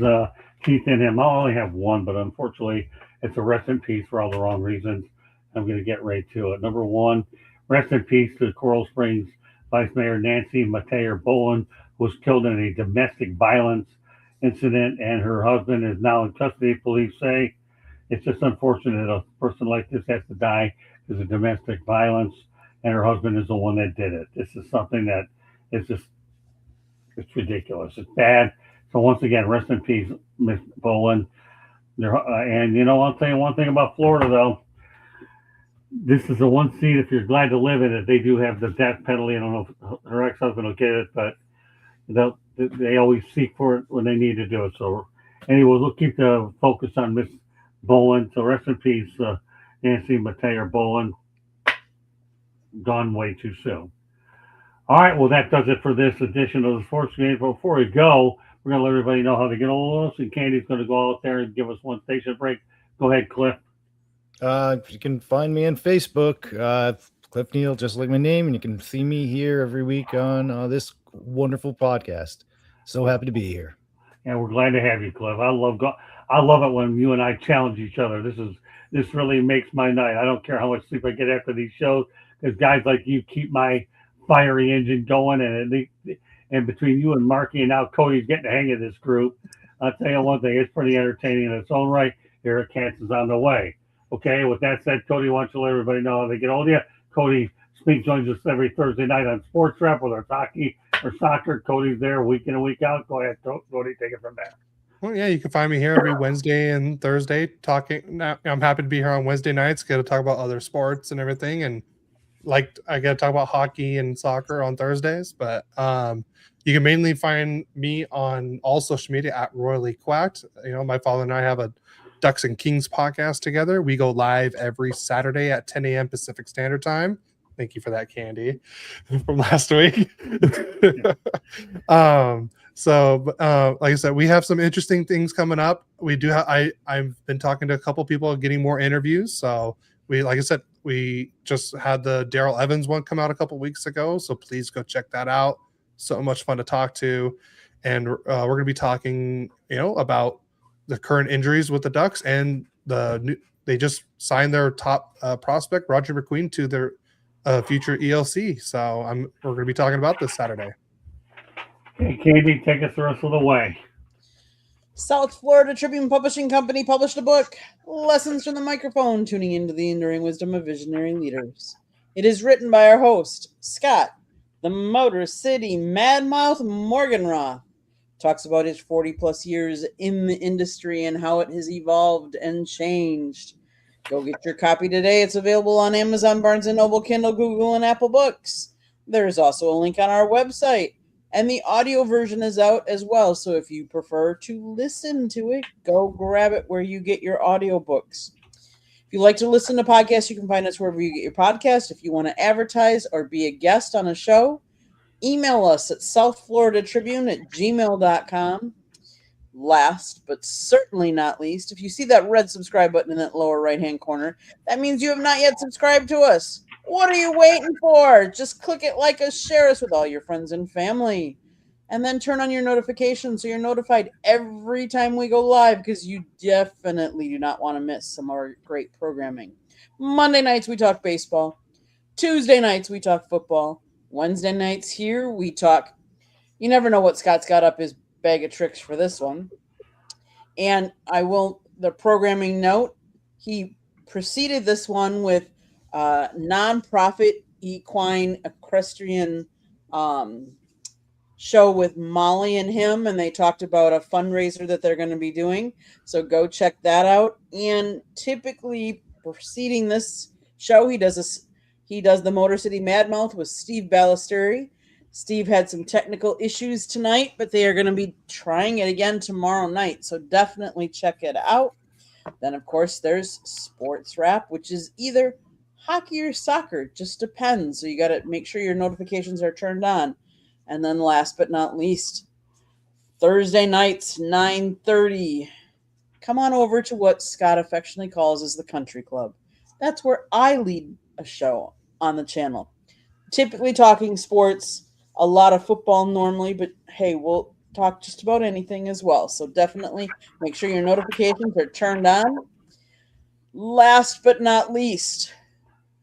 teeth in him. I'll only have one, but unfortunately, it's a rest in peace for all the wrong reasons. I'm going to get right to it. Number one, rest in peace to Coral Springs Vice Mayor Nancy Mateer-Boland, who was killed in a domestic violence incident, and her husband is now in custody, police say. It's just unfortunate that a person like this has to die because of domestic violence, and her husband is the one that did it. This is something that is just, it's ridiculous. It's bad. So once again, rest in peace, Miss Boland. And I'll tell you one thing about Florida, though. This is the one seat, if you're glad to live in it, they do have the death penalty. I don't know if her ex-husband will get it, but they always seek for it when they need to do it. So anyway, we'll keep the focus on Miss Boland. So rest in peace, Nancy Mateer-Boland. Gone way too soon. All right, well, that does it for this edition of the Sports Game. Before we go, we're going to let everybody know how to get a hold of us, and Candy's going to go out there and give us one station break. Go ahead, Cliff. You can find me on Facebook, Cliff Neal, just like my name, and you can see me here every week on this wonderful podcast. So happy to be here. And we're glad to have you, Cliff. I love it when you and I challenge each other. This really makes my night. I don't care how much sleep I get after these shows, because guys like you keep my fiery engine going, and between you and Marky, and now Cody's getting the hang of this group. I'll tell you one thing, it's pretty entertaining in its own right. Eric Katz is on the way. Okay, with that said, Cody, why don't you let everybody know how they get hold of you? Cody Spink joins us every Thursday night on Sports Wrap, whether it's hockey or soccer. Cody's there week in and week out. Go ahead, Cody, take it from there. Well, yeah, you can find me here every Wednesday and Thursday talking. I'm happy to be here on Wednesday nights, get to talk about other sports and everything. And I get to talk about hockey and soccer on Thursdays, but you can mainly find me on all social media at Royally Quacked. My father and I have a Ducks and Kings podcast together. We go live every Saturday at 10 a.m. Pacific Standard Time. Thank you for that, Candy, from last week. So, like I said, we have some interesting things coming up. We do have. I've been talking to a couple people, getting more interviews. So like I said, we just had the Daryl Evans one come out a couple weeks ago. So please go check that out. So much fun to talk to, and we're going to be talking, about the current injuries with the Ducks and they just signed their top prospect Roger McQueen to their future ELC. So we're going to be talking about this Saturday. Hey, Candy, take us the rest of the way. South Florida Tribune Publishing Company published a book, Lessons from the Microphone, Tuning into the Enduring Wisdom of Visionary Leaders. It is written by our host, Scott, the Motor City Madmouth Morganroth. Talks about his 40-plus years in the industry and how it has evolved and changed. Go get your copy today. It's available on Amazon, Barnes & Noble, Kindle, Google, and Apple Books. There is also a link on our website. And the audio version is out as well. So if you prefer to listen to it, go grab it where you get your audiobooks. If you like to listen to podcasts, you can find us wherever you get your podcast. If you want to advertise or be a guest on a show, email us at southfloridatribune@gmail.com. Last, but certainly not least, if you see that red subscribe button in that lower right-hand corner, that means you have not yet subscribed to us. What are you waiting for? Just click it, like us, share us with all your friends and family. And then turn on your notifications so you're notified every time we go live, because you definitely do not want to miss some of our great programming. Monday nights, we talk baseball. Tuesday nights, we talk football. Wednesday nights here, we talk... You never know what Scott's got up his bag of tricks for this one. And the programming note, he preceded this one with nonprofit equine equestrian show with Molly and him, and they talked about a fundraiser that they're going to be doing. So go check that out. And typically preceding this show, he does the Motor City Madmouth with Steve Ballesteri. Steve had some technical issues tonight, but they are going to be trying it again tomorrow night. So definitely check it out. Then, of course, there's Sports Wrap, which is either hockey or soccer, just depends. So you got to make sure your notifications are turned on. And then last but not least, Thursday nights, 9:30. Come on over to what Scott affectionately calls as the Country Club. That's where I lead a show on the channel. Typically talking sports, a lot of football normally, but hey, we'll talk just about anything as well. So definitely make sure your notifications are turned on. Last but not least,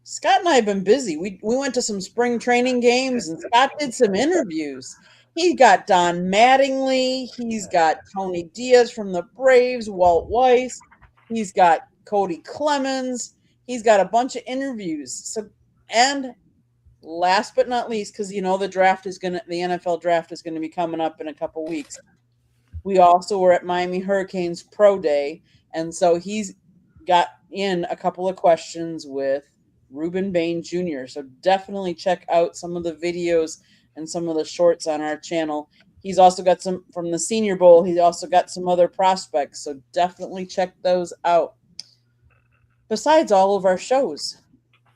Scott and I have been busy. We went to some spring training games, and Scott did some interviews. He got Don Mattingly. He's got Tony Diaz from the Braves, Walt Weiss. He's got Cody Clemens. He's got a bunch of interviews. And last but not least, because the NFL draft is gonna be coming up in a couple weeks. We also were at Miami Hurricanes Pro Day, and so he's got in a couple of questions with Ruben Bain Jr. So definitely check out some of the videos and some of the shorts on our channel. He's also got some from the Senior Bowl. He's also got some other prospects, so definitely check those out. Besides all of our shows,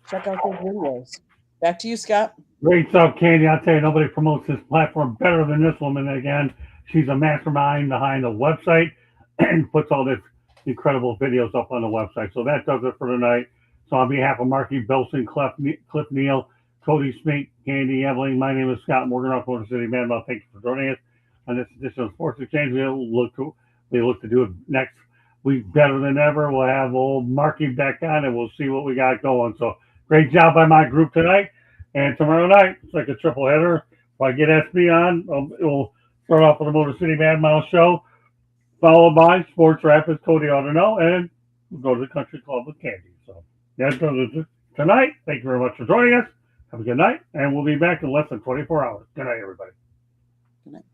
check out those videos. Back to you, Scott. Great stuff, Candy. I'll tell you, nobody promotes this platform better than this woman. Again, she's a mastermind behind the website and puts all this incredible videos up on the website. So that does it for tonight. So on behalf of Marky Burleson, Cliff Neal, Cody Smink, Candy, Evelyn, my name is Scott Morganoff, Motor City Madmouth. Thank you for joining us on this edition of Sports Exchange. We look to do it next week better than ever. We'll have old Marky back on, and we'll see what we got going. So great job by my group tonight. And tomorrow night, it's like a triple header. If I get SB on, we'll start off with the Motor City Madmouth show, followed by Sports Wrap with Cody ought to know, and we'll go to the Country Club with Candy. So that's tonight. Thank you very much for joining us. Have a good night, and we'll be back in less than 24 hours. Good night, everybody. Good night.